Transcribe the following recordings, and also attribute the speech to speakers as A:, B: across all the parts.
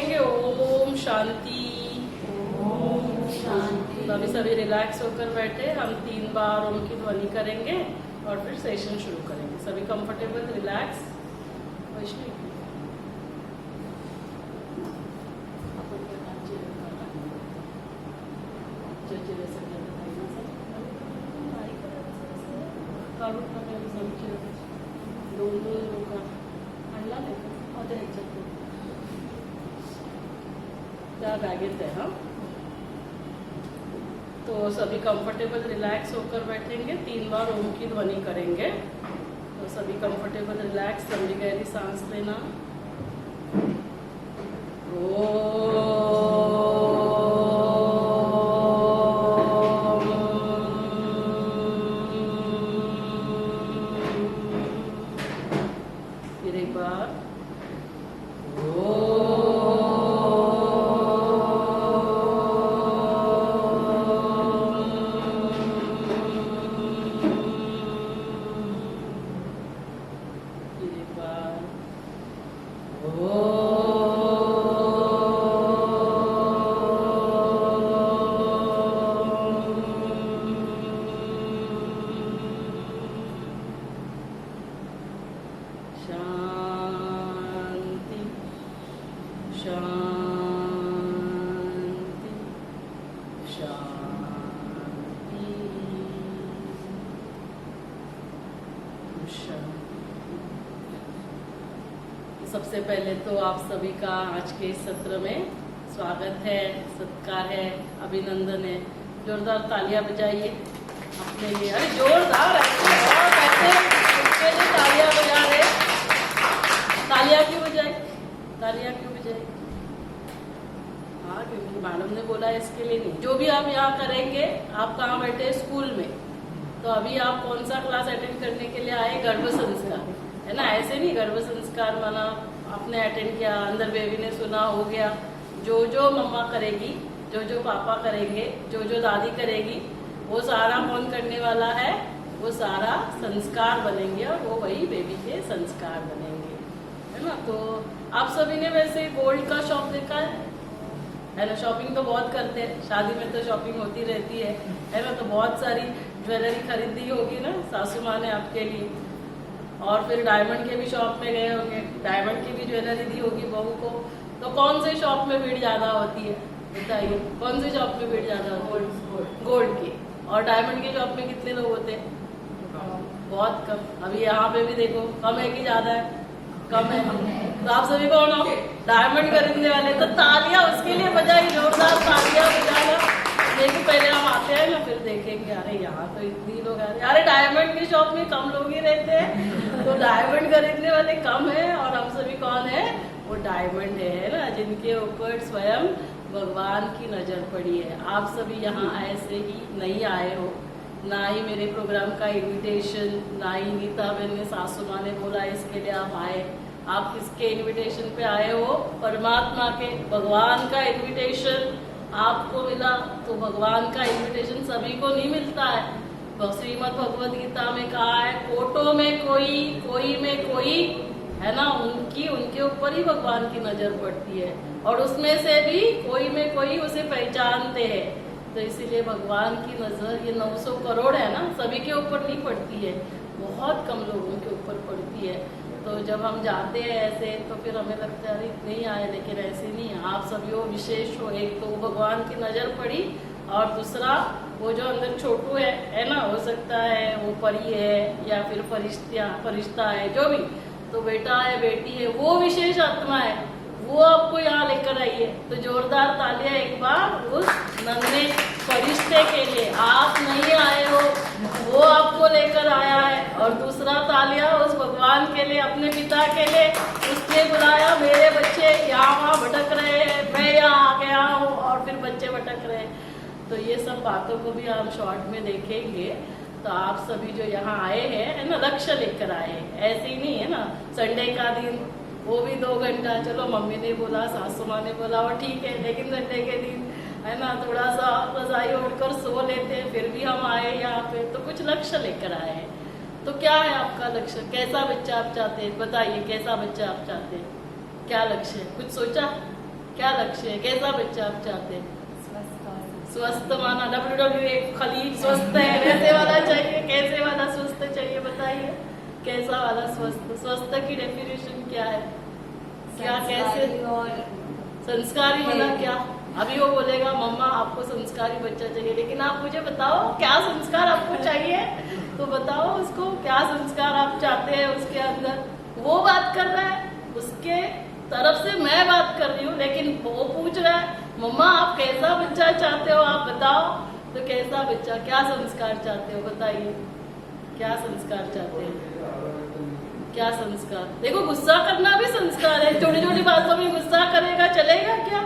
A: करेंगे ओम शांति।
B: ओम शांति।
A: तो अभी सभी रिलैक्स होकर बैठे, हम 3 बार ओम की ध्वनि करेंगे और फिर सेशन शुरू करेंगे। सभी कंफर्टेबल, रिलैक्स। वैष्णवी त्या बॅगेत आहे। हाँ, तो सभी कंफर्टेबल रिलैक्स होकर बैठेंगे, 3 बार ओम की ध्वनि करेंगे। तो सभी कंफर्टेबल रिलैक्स, लंबी गहरी सांस लेना। फिर एक बार शांति शांति शांति शांति। सबसे पहले तो आप सभी का आज के इस सत्र में स्वागत है, सत्कार है, अभिनंदन है। जोरदार तालियां बजाइए अपने लिए। अरे जोरदार ऐसे उसके लिए तालियां बजा रहे। तालियां क्यों बजाई? तालियां क्यों बजाई? हाँ, क्योंकि मैडम ने बोला इसके लिए नहीं। जो भी आप यहाँ करेंगे, आप कहाँ बैठे? स्कूल में। तो अभी आप कौन सा क्लास अटेंड करने के लिए आए? गर्भ संस्कार, है ना? ऐसे नहीं, गर्भ संस्कार माना आपने अटेंड किया, अंदर बेबी ने सुना, हो गया। जो जो मम्मा करेगी, जो जो पापा करेंगे, जो जो दादी करेगी, वो सारा कौन करने वाला है? वो सारा संस्कार बनेंगे और वो वही बेबी के संस्कार बनेंगे, है ना? तो आप सभी ने वैसे गोल्ड का शॉप देखा है ना? शॉपिंग तो बहुत करते हैं, शादी में तो शॉपिंग होती रहती है ना? तो बहुत सारी ज्वेलरी खरीदी होगी ना सासू माँ ने आपके लिए। और फिर डायमंड के भी शॉप में गए होंगे, डायमंड की भी ज्वेलरी दी होगी बहू को। तो कौन से शॉप में भीड़ ज्यादा होती है बताइए? कौन से शॉप में भीड़ ज्यादा होती है? गोल्ड की। और डायमंड की शॉप में कितने लोग होते हैं? बहुत कम। अभी यहाँ पे भी देखो, कम है कि ज्यादा है? कम है। तो आप सभी कौन हो? डायमंड खरीदने वाले। तो तालियां उसके लिए बजाई, जोरदार तालियां बजाना। लेकिन पहले हम आते हैं ना, फिर देखेंगे अरे यहाँ तो इतनी लोग आ रहे। अरे डायमंड की शॉप में कम लोग ही रहते हैं, तो डायमंड खरीदने वाले कम है। और हम सभी कौन है? वो डायमंड है ना, जिनके ऊपर स्वयं भगवान की नजर पड़ी है। आप सभी यहाँ ऐसे ही नहीं आए हो, ना ही मेरे प्रोग्राम का इनविटेशन, ना ही नीता बहन ने, सासू माँ ने बोला इसके लिए आप आए। आप किसके इनविटेशन पे आए हो? परमात्मा के, भगवान का इनविटेशन आपको मिला। तो भगवान का इनविटेशन सभी को नहीं मिलता है। श्रीमद् भगवद गीता में कहा है, कोटों में कोई, कोई में कोई, है ना? उनके ऊपर ही भगवान की नजर पड़ती है। और उसमें से भी कोई में कोई उसे पहचानते हैं। तो इसीलिए भगवान की नजर ये 900 करोड़ है ना, सभी के ऊपर नहीं पड़ती है, बहुत कम लोगों के ऊपर पड़ती है। तो जब हम जाते हैं ऐसे, तो फिर हमें लगता है अरे इतने ही आए, लेकिन ऐसे नहीं है। आप सभी हो, विशेष हो। एक तो भगवान की नजर पड़ी, और दूसरा वो जो अंदर छोटू है ना, हो सकता है वो परी है या फिर फरिश्ता है, जो भी। तो बेटा है, बेटी है, वो विशेष आत्मा है, वो आपको यहाँ लेकर आई है। तो जोरदार तालियां एक बार उस नन्हे फरिश्ते के लिए। आप नहीं आए हो, वो आपको लेकर आया है। और दूसरा तालियां उस भगवान के लिए, अपने पिता के लिए। उसने बुलाया, मेरे बच्चे यहाँ वहाँ भटक रहे हैं, मैं यहाँ आ गया हूँ, और फिर बच्चे भटक रहे हैं। तो ये सब बातों को भी हम शॉर्ट में देखेंगे। तो आप सभी जो यहाँ आए हैं, है ना, लक्ष्य लेकर आए हैं। ऐसे ही नहीं है ना, संडे का दिन वो भी 2 घंटा, चलो मम्मी ने बोला, सासू माँ ने बोला, और ठीक है। लेकिन संडे के दिन, है ना, थोड़ा सा रजाई ओढ़कर सो लेते हैं, फिर भी हम आए यहाँ पे। तो कुछ लक्ष्य लेकर आए हैं। तो क्या है आपका लक्ष्य? कैसा बच्चा आप चाहते हैं? बताइए, कैसा बच्चा आप चाहते हैं? क्या लक्ष्य है? कुछ सोचा? क्या लक्ष्य है, कैसा बच्चा आप चाहते हैं? स्वस्थ माना WWE खाली स्वस्थ है वैसे वाला चाहिए, कैसे वाला स्वस्थ चाहिए बताइए? कैसा वाला स्वस्थ? स्वस्थ की डेफिनेशन क्या है? क्या कैसे?
B: और
A: संस्कारी वाला क्या? अभी वो बोलेगा मम्मा आपको संस्कारी बच्चा चाहिए, लेकिन आप मुझे बताओ क्या संस्कार आपको चाहिए, तो बताओ उसको क्या संस्कार आप चाहते हैं उसके अंदर। वो बात कर रहा है, उसके तरफ से मैं बात कर रही हूँ, लेकिन वो पूछ रहा है मम्मा आप कैसा बच्चा चाहते हो, आप बताओ। तो कैसा बच्चा, क्या संस्कार चाहते हो बताइए? क्या संस्कार चाहते हैं? क्या संस्कार? देखो गुस्सा करना भी संस्कार है, छोटी छोटी बातों में गुस्सा करेगा चलेगा क्या?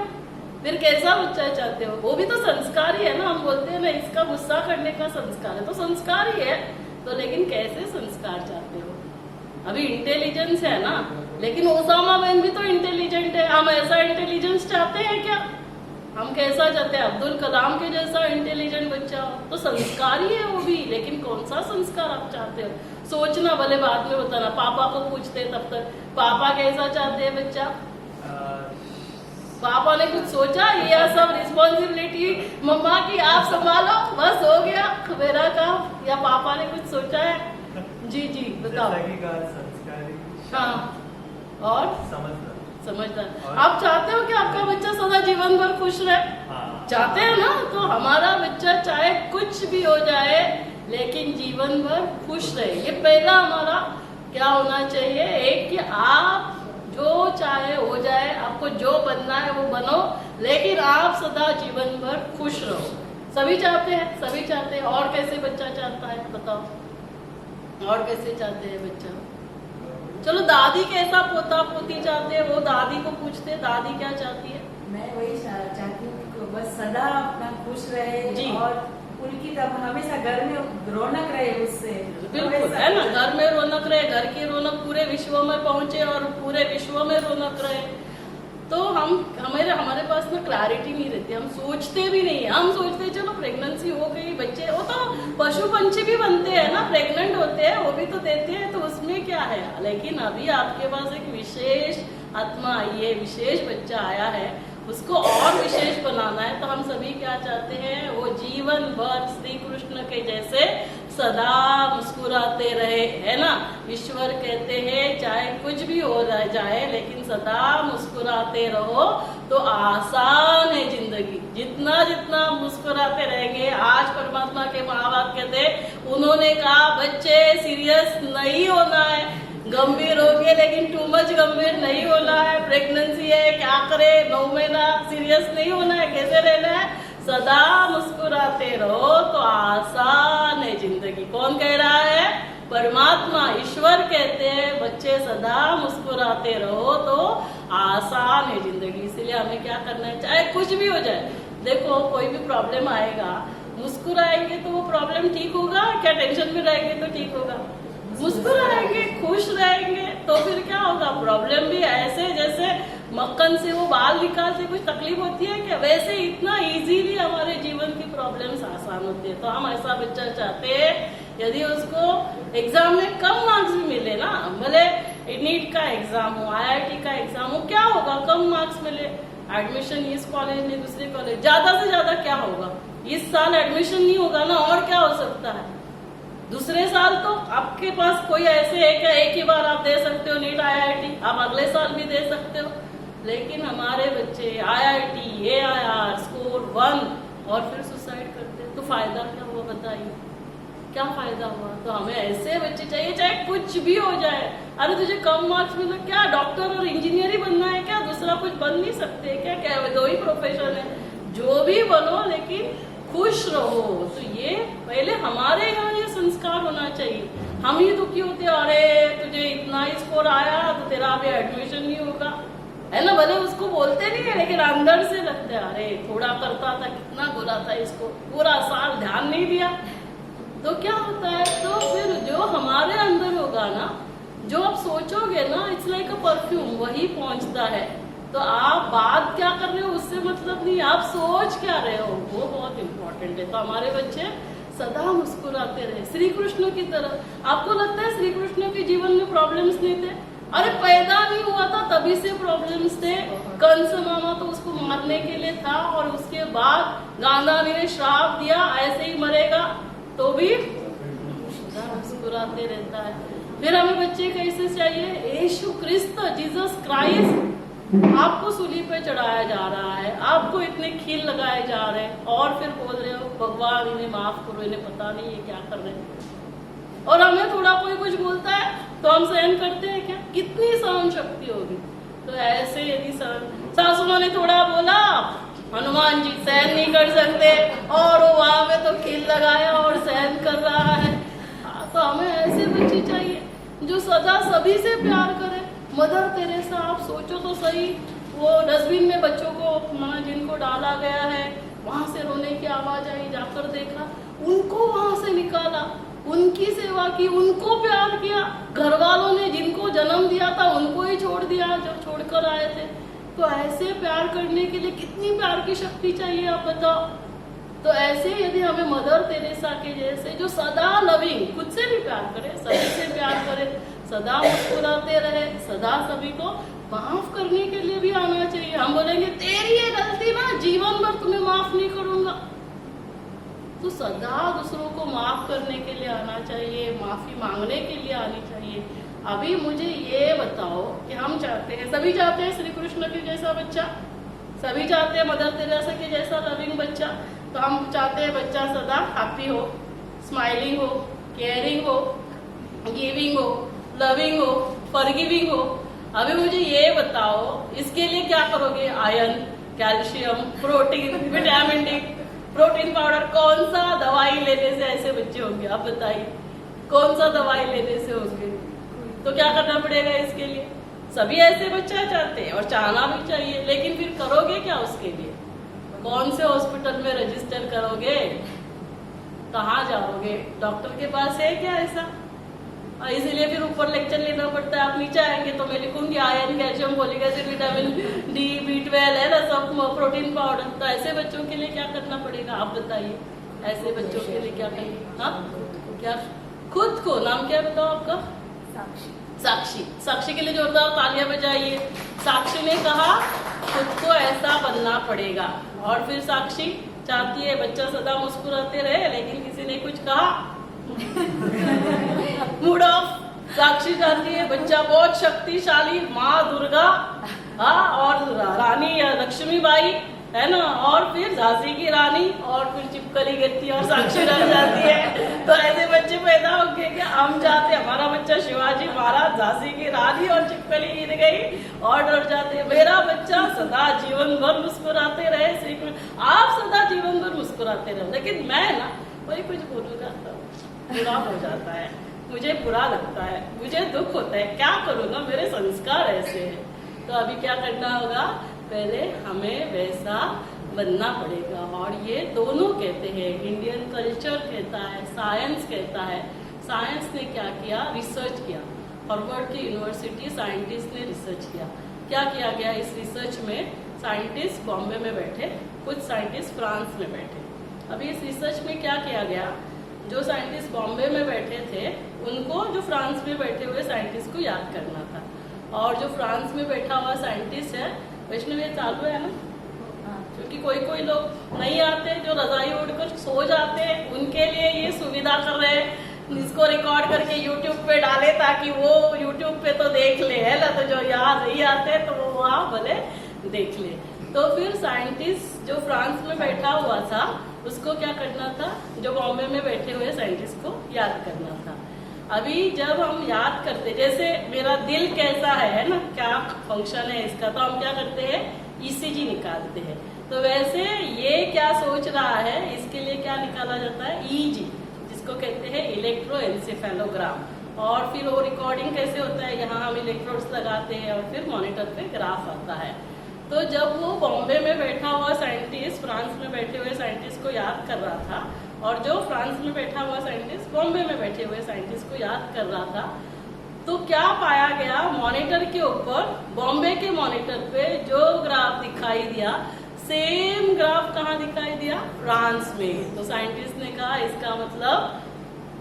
A: फिर कैसा बच्चा चाहते हो? वो भी तो संस्कार ही है ना। हम बोलते हैं ना इसका गुस्सा करने का संस्कार है, तो संस्कार ही है। तो लेकिन कैसे संस्कार चाहते हो? अभी इंटेलिजेंस है ना, लेकिन ओसामा बिन भी तो इंटेलिजेंट है। हम ऐसा इंटेलिजेंस चाहते हैं क्या? हम कैसा चाहते हैं? अब्दुल कलाम के जैसा इंटेलिजेंट बच्चा। तो संस्कारी है वो भी, लेकिन कौन सा संस्कार आप चाहते हो? सोचना, भले बाद में बताना, पापा को पूछते तब तक। पापा कैसा चाहते हैं बच्चा? पापा ने कुछ सोचा, ये सब रिस्पॉन्सिबिलिटी मम्मा की आप संभालो, बस हो गया मेरा काम, या पापा ने कुछ सोचा है? जी जी बताओ। हाँ, और समझदार। आप चाहते हो कि आपका बच्चा सदा जीवन भर खुश रहे? चाहते हैं ना? तो हमारा बच्चा चाहे कुछ भी हो जाए लेकिन जीवन भर खुश रहे, ये पहला हमारा क्या होना चाहिए। एक कि आप जो चाहे हो जाए, आपको जो बनना है वो बनो, लेकिन आप सदा जीवन भर खुश रहो। सभी चाहते हैं, सभी चाहते हैं। और कैसे बच्चा चाहता है बताओ? और कैसे चाहते हैं बच्चा? चलो दादी कैसा पोता पोती चाहते हैं, वो दादी को पूछते हैं, दादी क्या चाहती है?
B: मैं वही चाहती हूँ कि बस सदा अपना खुश रहे
A: जी।
B: और उनकी तब हमेशा घर में रौनक रहे उससे।
A: बिल्कुल है ना, घर में रौनक रहे, घर की रौनक पूरे विश्व में पहुंचे और पूरे विश्व में रौनक रहे। तो हमारे पास ना क्लैरिटी नहीं रहती, हम सोचते भी नहीं है। हम सोचते चलो प्रेगनेंसी हो गई, बच्चे, वो तो पशु पंछी भी बनते हैं ना, प्रेग्नेंट होते हैं, वो भी तो देते हैं, तो उसमें क्या है। लेकिन अभी आपके पास एक विशेष आत्मा आई है, विशेष बच्चा आया है, उसको और विशेष बनाना है। तो हम सभी क्या चाहते हैं, वो जीवन भर श्री कृष्ण के जैसे सदा मुस्कुराते रहे, है ना। ईश्वर कहते हैं चाहे कुछ भी हो जाए लेकिन सदा मुस्कुराते रहो तो आसान है जिंदगी। जितना जितना मुस्कुराते रहेंगे। आज परमात्मा के माँ बाप कहते, उन्होंने कहा बच्चे सीरियस नहीं होना है, गंभीर हो गए लेकिन टू मच गंभीर नहीं होना है, प्रेगनेंसी है क्या करे, 9 महीना सीरियस नहीं होना है, कैसे रहना है, सदा मुस्कुराते रहो तो आसान है जिंदगी। कौन कह रहा है? परमात्मा, ईश्वर कहते हैं बच्चे सदा मुस्कुराते रहो तो आसान है जिंदगी। इसलिए हमें क्या करना है, चाहे कुछ भी हो जाए। देखो कोई भी प्रॉब्लम आएगा, मुस्कुराएंगे तो वो प्रॉब्लम ठीक होगा क्या? टेंशन में रहेंगे तो ठीक होगा? मुस्कुराएंगे, खुश रहेंगे तो फिर क्या होगा? प्रॉब्लम भी ऐसे जैसे मक्खन से वो बाल निकालते कुछ तकलीफ होती है क्या, वैसे इतना इजीली हमारे जीवन की प्रॉब्लम्स आसान होती है। तो हम ऐसा बच्चा चाहते हैं, यदि उसको एग्जाम में कम मार्क्स भी मिले ना, भले नीट का एग्जाम हो, IIT का एग्जाम हो, क्या होगा? कम मार्क्स मिले, एडमिशन इस कॉलेज में दूसरे कॉलेज, ज्यादा से ज्यादा क्या होगा? इस साल एडमिशन नहीं होगा ना, और क्या हो सकता है? दूसरे साल तो आपके पास कोई ऐसे है क्या, एक ही बार आप दे सकते हो नीट IIT, आप अगले साल भी दे सकते हो। लेकिन हमारे बच्चे IIT AIR स्कोर 1 और फिर सुसाइड करते, तो फायदा क्या हुआ बताइए? क्या फायदा हुआ? तो हमें ऐसे बच्चे चाहिए चाहे कुछ भी हो जाए। अरे तुझे कम मार्क्स मिले, क्या डॉक्टर और इंजीनियर ही बनना है क्या? दूसरा कुछ बन नहीं सकते क्या? क्या 2 ही प्रोफेशन है, जो भी बनो लेकिन खुश रहो। तो ये पहले हमारे यहाँ ये संस्कार होना चाहिए। हम ही दुखी होते, अरे तुझे इतना ही स्कोर आया तो तेरा अभी एडमिशन नहीं होगा, है ना। भले उसको बोलते नहीं है लेकिन अंदर से लगता है, अरे थोड़ा करता था, कितना बुरा था, इसको पूरा साल ध्यान नहीं दिया। तो क्या होता है, तो फिर जो हमारे अंदर होगा ना, जो आप सोचोगे ना, इट्स लाइक अ परफ्यूम, वही पहुंचता है। तो आप बात क्या कर रहे हो उससे मतलब नहीं, आप सोच क्या रहे हो, वो बहुत इंपॉर्टेंट है। तो हमारे बच्चे सदा मुस्कुराते रहे श्री कृष्ण की तरह। आपको लगता है श्री कृष्ण के जीवन में प्रॉब्लम्स नहीं थे? अरे पैदा नहीं हुआ था तभी से प्रॉब्लम्स थे। कंस मामा तो उसको मारने के लिए था, और उसके बाद गांधारी ने श्राप दिया ऐसे ही मरेगा, तो भी मुस्कुराते रहता है। फिर हमें बच्चे कैसे चाहिए? यीशु क्रिस्त, जीसस क्राइस्ट, आपको सूली पे चढ़ाया जा रहा है, आपको इतने खील लगाए जा रहे हैं, और फिर बोल रहे हो भगवान इन्हें माफ करो, इन्हें पता नहीं ये क्या कर रहे हैं। और हमें थोड़ा कोई कुछ बोलता है तो हम सहन करते हैं क्या? कितनी सहन शक्ति होगी? तो ऐसे यदि सासू माँ ने थोड़ा बोला, हनुमान जी सहन नहीं कर सकते, और वो वहां में तो खील लगाया और सहन कर रहा है। तो हमें ऐसे बच्चे चाहिए जो सदा सभी से प्यार करे। मदर तेरेसा, आप सोचो तो सही, वो डस्टबिन में बच्चों को जिनको डाला गया है, वहां से रोने की आवाज आई, जाकर देखा, उनको वहां से निकाला, उनकी सेवा की, उनको प्यार किया। घर वालों ने जिनको जन्म दिया था उनको ही छोड़ दिया जब छोड़कर आए थे। तो ऐसे प्यार करने के लिए कितनी प्यार की शक्ति चाहिए, आप बताओ। तो ऐसे यदि हमें मदर तेरेसा के जैसे जो सदा लविंग, खुद से भी प्यार करे, सभी से प्यार करे, सदा मुस्कुराते रहे, सदा सभी को माफ करने के लिए भी आना चाहिए। हम बोलेंगे तेरी ये गलती ना जीवन भर तुम्हें माफ नहीं करूंगा, तो सदा दूसरों को माफ करने के लिए आना चाहिए, माफी मांगने के लिए आनी चाहिए। अभी मुझे ये बताओ कि हम चाहते हैं, सभी चाहते हैं श्री कृष्ण के जैसा बच्चा, सभी चाहते हैं मदर तेरेसा के जैसा लविंग बच्चा। तो हम चाहते हैं बच्चा सदा हैप्पी हो, स्माइलिंग हो, केयरिंग हो, गिविंग हो, लविंग हो, फॉरगिविंग हो। अभी मुझे ये बताओ इसके लिए क्या करोगे? Iron, calcium, protein, vitamin D, protein powder, कौन सा दवाई लेने से ऐसे बच्चे होंगे? आप बताइए, कौन सा दवाई लेने से होंगे? तो क्या करना पड़ेगा इसके लिए? सभी ऐसे बच्चा चाहते हैं और चाहना भी चाहिए, लेकिन फिर करोगे क्या उसके लिए? कौन से हॉस्पिटल में रजिस्टर करोगे? कहाँ जाओगे? डॉक्टर के पास है क्या ऐसा? इसीलिए फिर ऊपर लेक्चर लेना पड़ता है। आप नीचे आएंगे तो मैं लिखूंगी iron, calcium, folic acid, vitamin D, B12 है ना, सब प्रोटीन पाउडर। तो ऐसे बच्चों के लिए क्या करना पड़ेगा? आप बताइए, ऐसे बच्चों के लिए क्या करेंगे? हाँ, क्या खुद को, नाम क्या बताओ आपका? साक्षी। साक्षी के लिए जोरदार तालियां बजाइए। साक्षी ने कहा खुद को ऐसा बनना पड़ेगा, और फिर साक्षी चाहती है बच्चा सदा मुस्कुराते रहे, लेकिन किसी ने कुछ कहा मूड ऑफ। साक्षी चाहती है बच्चा बहुत शक्तिशाली, माँ दुर्गा, हाँ, और रानी लक्ष्मीबाई है ना, और फिर झांसी की रानी, और फिर चिपकली गिरती और साक्षी रह जाती है। तो ऐसे बच्चे पैदा होंगे क्या? हम चाहते हमारा बच्चा शिवाजी महाराज, झांसी की रानी और चिपकली गिर गई और डर जाते, मेरा बच्चा सदा जीवन भर मुस्कुराते रहे। श्री कृष्ण, आप सदा जीवन भर मुस्कुराते रहे, लेकिन मैं ना वही कुछ बोलूंगा तो बुरा हो जाता है, मुझे बुरा लगता है, मुझे दुख होता है, क्या करूँ ना, मेरे संस्कार ऐसे हैं। तो अभी क्या करना होगा? पहले हमें वैसा बनना पड़ेगा। और ये दोनों कहते हैं, इंडियन कल्चर कहता है, साइंस कहता है। साइंस ने क्या किया? रिसर्च किया। हार्वर्ड की यूनिवर्सिटी साइंटिस्ट ने रिसर्च किया। क्या किया गया इस रिसर्च में? साइंटिस्ट बॉम्बे में बैठे, कुछ साइंटिस्ट फ्रांस में बैठे। अभी इस रिसर्च में क्या किया गया? जो साइंटिस्ट बॉम्बे में बैठे थे उनको जो फ्रांस में बैठे हुए साइंटिस्ट को याद करना था, और जो फ्रांस में बैठा हुआ साइंटिस्ट है, वैष्णव ये चालू है ना, क्योंकि कोई कोई लोग नहीं आते, जो रजाई उड़कर सो जाते हैं, उनके लिए ये सुविधा कर रहे हैं, इसको रिकॉर्ड करके यूट्यूब पे डाले ताकि वो यूट्यूब पे तो देख ले, है ना, तो जो यहाँ नहीं आते तो वो वहाँ भले देख ले। तो फिर साइंटिस्ट जो फ्रांस में बैठा हुआ था उसको क्या करना था? जो बॉम्बे में बैठे हुए साइंटिस्ट को याद करना था। अभी जब हम याद करते, जैसे मेरा दिल कैसा है ना, क्या फंक्शन है इसका, तो हम क्या करते हैं? ECG निकालते हैं। तो वैसे ये क्या सोच रहा है, इसके लिए क्या निकाला जाता है? EEG, जिसको कहते हैं इलेक्ट्रोएन्सेफेलोग्राम। और फिर वो रिकॉर्डिंग कैसे होता है? यहाँ हम इलेक्ट्रोड्स लगाते हैं और फिर मॉनिटर पे ग्राफ आता है। तो जब वो बॉम्बे में बैठा हुआ साइंटिस्ट फ्रांस में बैठे हुए साइंटिस्ट को याद कर रहा था, और जो फ्रांस में बैठा हुआ साइंटिस्ट बॉम्बे में बैठे हुए साइंटिस्ट को याद कर रहा था, तो क्या पाया गया? मॉनिटर के ऊपर, बॉम्बे के मॉनिटर पे जो ग्राफ दिखाई दिया, सेम ग्राफ कहाँ दिखाई दिया? फ्रांस में। तो साइंटिस्ट ने कहा इसका मतलब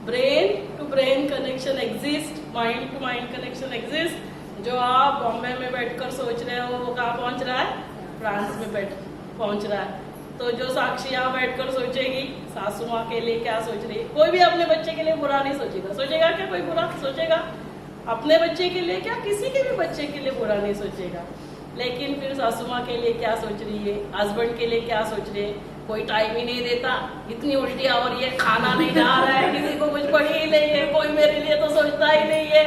A: brain to brain connection exist, mind to mind connection exist, जो आप बॉम्बे में बैठकर सोच रहे हो वो कहाँ पहुंच रहा है, फ्रांस में पहुंच रहा है। तो जो साक्षी यहाँ बैठकर सोचेगी सासू माँ के लिए क्या सोच रही है, कोई भी अपने बच्चे के लिए बुरा नहीं सोचेगा। सोचेगा क्या कोई बुरा? सोचेगा अपने बच्चे के लिए क्या, किसी के भी बच्चे के लिए बुरा नहीं सोचेगा। लेकिन फिर सासू माँ के लिए क्या सोच रही है, हस्बैंड के लिए क्या सोच रही है, कोई टाइम ही नहीं देता, इतनी उल्टी हो रही है, खाना नहीं जा रहा है, किसी को कुछ पड़ी ही नहीं है, कोई मेरे लिए तो सोचता ही नहीं है।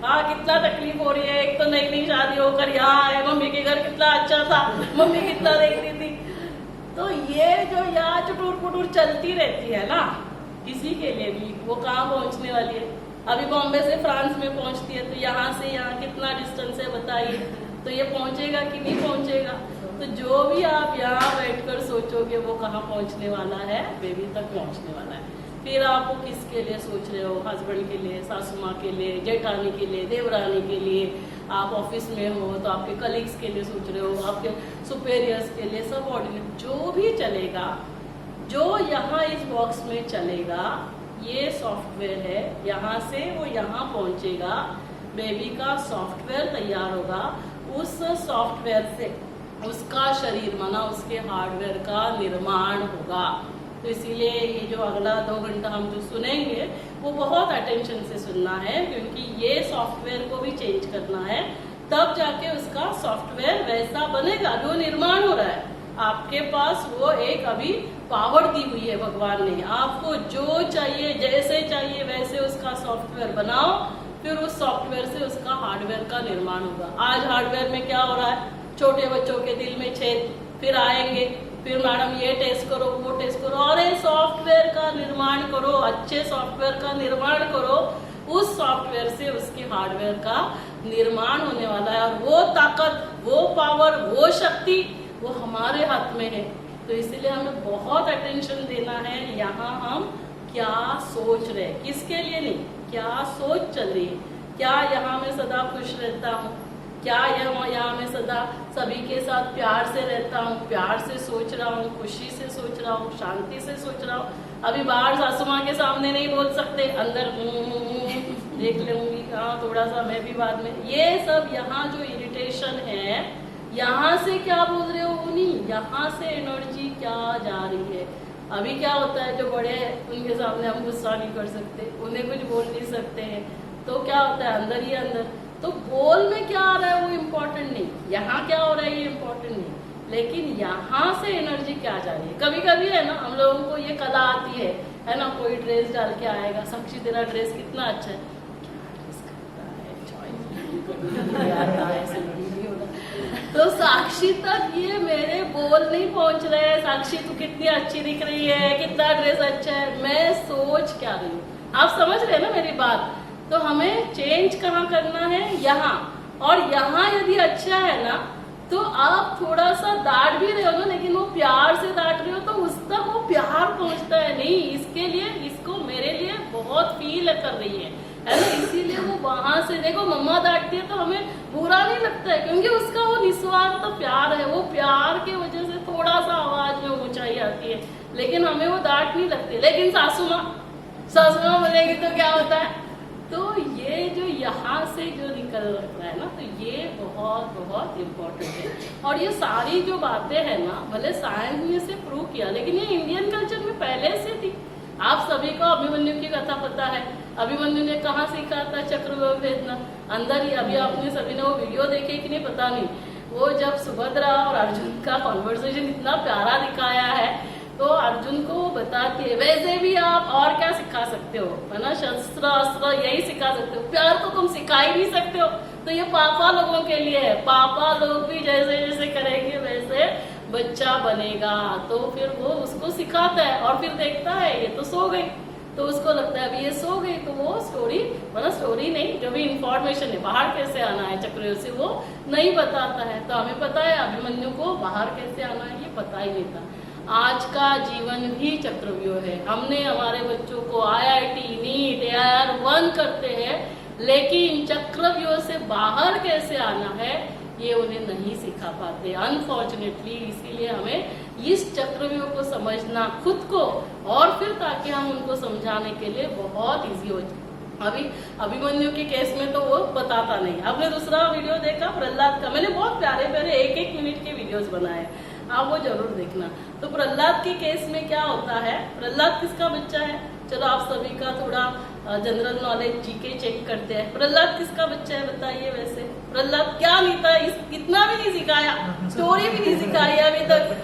A: हाँ, कितना तकलीफ हो रही है, एक तो नई नई शादी होकर यहाँ है, मम्मी के घर कितना अच्छा था, मम्मी कितना देखती थी। तो ये जो यहाँ चुटुर पुटुर चलती रहती है ना, किसी के लिए भी वो कहाँ पहुँचने वाली है। अभी बॉम्बे से फ्रांस में पहुँचती है तो यहाँ से यहाँ कितना डिस्टेंस है बताइए, तो ये पहुँचेगा कि नहीं पहुँचेगा। तो जो भी आप यहाँ बैठकर सोचोगे वो कहाँ पहुँचने वाला है, बेबी तक पहुँचने वाला है। फिर आप वो किसके लिए सोच रहे हो, हस्बैंड के लिए, सासू माँ के लिए, जेठानी के लिए, देवरानी के लिए, आप ऑफिस में हो तो आपके कलीग्स के लिए सोच रहे हो, आपके सुपेरियर्स के लिए, सब ऑर्डिनेट जो भी चलेगा, जो यहाँ इस बॉक्स में चलेगा, ये सॉफ्टवेयर है, यहाँ से वो यहाँ पहुँचेगा, बेबी का सॉफ्टवेयर तैयार होगा, उस सॉफ्टवेयर से उसका शरीर माना उसके हार्डवेयर का निर्माण होगा। तो इसीलिए ये जो अगला 2 घंटा हम जो सुनेंगे वो बहुत अटेंशन से सुनना है, क्योंकि ये सॉफ्टवेयर को भी चेंज करना है, तब जाके उसका सॉफ्टवेयर वैसा बनेगा जो निर्माण हो रहा है। आपके पास वो एक अभी पावर दी हुई है भगवान ने, आपको जो चाहिए जैसे चाहिए वैसे उसका सॉफ्टवेयर बनाओ, फिर उस सॉफ्टवेयर से उसका हार्डवेयर का निर्माण होगा। आज हार्डवेयर में क्या हो रहा है, छोटे बच्चों के दिल में छेद, फिर आएंगे, फिर मैडम ये टेस्ट करो, वो टेस्ट करो, अरे सॉफ्टवेयर का निर्माण करो, अच्छे सॉफ्टवेयर का निर्माण करो, उस सॉफ्टवेयर से उसके हार्डवेयर का निर्माण होने वाला है। और वो ताकत, वो पावर, वो शक्ति वो हमारे हाथ में है। तो इसलिए हमें बहुत अटेंशन देना है, यहाँ हम क्या सोच रहे हैं, किसके लिए नहीं, क्या सोच चल रही है। क्या यहाँ मैं सदा खुश रहता हूँ, क्या यहाँ मैं सदा सभी के साथ प्यार से रहता हूँ, प्यार से सोच रहा हूँ, खुशी से सोच रहा हूँ, शांति से सोच रहा हूँ। अभी बाहर सासू माँ के सामने नहीं बोल सकते, अंदर देख लूंगी, हाँ थोड़ा सा मैं भी बाद में, ये सब यहाँ जो इरिटेशन है, यहाँ से क्या बोल रहे हो उन्हीं, यहाँ से एनर्जी क्या जा रही है। अभी क्या होता है, जो बड़े हैं उनके सामने हम गुस्सा नहीं कर सकते, उन्हें कुछ बोल नहीं सकते हैं, तो क्या होता है अंदर ही अंदर। तो बोल में क्या आ रहा है वो इम्पोर्टेंट नहीं, यहाँ क्या हो रहा है ये इम्पोर्टेंट नहीं, लेकिन यहाँ से एनर्जी क्या जा रही है। कभी कभी है ना हम लोगों को ये कला आती है ना, कोई ड्रेस डाल के आएगा, साक्षी तेरा ड्रेस कितना अच्छा है, तो साक्षी तक ये मेरे बोल नहीं पहुंच रहे हैं, साक्षी तू कितनी अच्छी दिख रही है, कितना ड्रेस अच्छा है, मैं सोच क्या रही हूँ। आप समझ रहे हैं ना मेरी बात। तो हमें चेंज कहाँ करना है, यहाँ। और यहाँ यदि अच्छा है ना, तो आप थोड़ा सा डांट भी रहे हो ना, लेकिन वो प्यार से डांट रहे हो तो उस तक वो प्यार पहुंचता है। नहीं, इसके लिए, इसको मेरे लिए बहुत फील कर रही है ना, इसीलिए वो वहां से, देखो मम्मा डांटती है तो हमें बुरा नहीं लगता है, क्योंकि उसका वो निस्वार्थ तो प्यार है, वो प्यार की वजह से थोड़ा सा आवाज में ऊंचाई आती है, लेकिन हमें वो डांट नहीं लगती। लेकिन सासू माँ बोलेगी तो क्या होता है। तो ये जो यहाँ से जो निकल रहा है ना, तो ये बहुत बहुत इम्पोर्टेंट है। और ये सारी जो बातें हैं ना, भले साइंस ने से प्रूव किया, लेकिन ये इंडियन कल्चर में पहले से थी। आप सभी को अभिमन्यु की कथा पता है, अभिमन्यु ने कहाँ सीखा था चक्रव्यूह भेदना, अंदर ही। अभी आपने सभी ने वो वीडियो देखे कि नहीं पता नहीं, वो जब सुभद्रा और अर्जुन का कॉन्वर्सेशन इतना प्यारा दिखाया है, तो अर्जुन को वो बताती है वैसे भी आप और क्या सिखा सकते हो, है ना, शस्त्र अस्त्र यही सिखा सकते हो, प्यार तो तुम सिखा ही नहीं सकते हो। तो ये पापा लोगों के लिए है, पापा लोग भी जैसे जैसे करेंगे वैसे बच्चा बनेगा। तो फिर वो उसको सिखाता है और फिर देखता है ये तो सो गई, तो उसको लगता है अभी ये सो गई, तो वो स्टोरी, मतलब स्टोरी नहीं, जो भी इंफॉर्मेशन है बाहर कैसे आना है चक्रव्यूह से, वो नहीं बताता है। तो हमें पता है अभिमन्यु को बाहर कैसे आना है ये पता ही नहीं था। आज का जीवन भी चक्रव्यूह है। हमने हमारे बच्चों को IIT, नीट, AIR-1 करते हैं, लेकिन चक्रव्यूह से बाहर कैसे आना है ये उन्हें नहीं सिखा पाते अनफॉर्चुनेटली। इसीलिए हमें इस चक्रव्यूह को समझना खुद को, और फिर ताकि हम उनको समझाने के लिए बहुत ईजी हो अभी अभिमन्यु के केस में तो वो बताता नहीं। आपने दूसरा वीडियो देखा प्रहलाद का, मैंने बहुत प्यारे प्यारे 1-1 मिनट के वीडियोस बनाए, आप वो जरूर देखना। तो प्रहलाद के केस में क्या होता है, प्रहलाद किसका बच्चा है, चलो आप सभी का थोड़ा जनरल नॉलेज जीके चेक करते हैं। प्रहलाद किसका बच्चा है बताइए। वैसे प्रहलाद क्या नहीं था, इतना भी नहीं सिखाया, स्टोरी भी नहीं सिखाई अभी तक।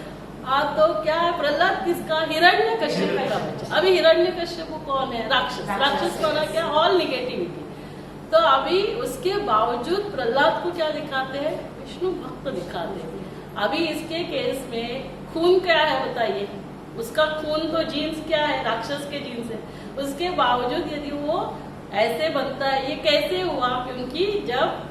A: तो क्या है, प्रहलाद किसका, हिरण्यकश्यप का बच्चा। अभी हिरण्यकश्यप कौन है, राक्षस। राक्षस माना क्या, ऑल निगेटिविटी। तो अभी उसके बावजूद प्रहलाद को क्या दिखाते हैं, विष्णु भक्त दिखाते हैं। अभी इसके केस में खून क्या है बताइए, उसका खून तो जीन्स क्या है, राक्षस के जीन्स है। उसके बावजूद यदि वो ऐसे बनता है, ये कैसे हुआ, क्योंकि जब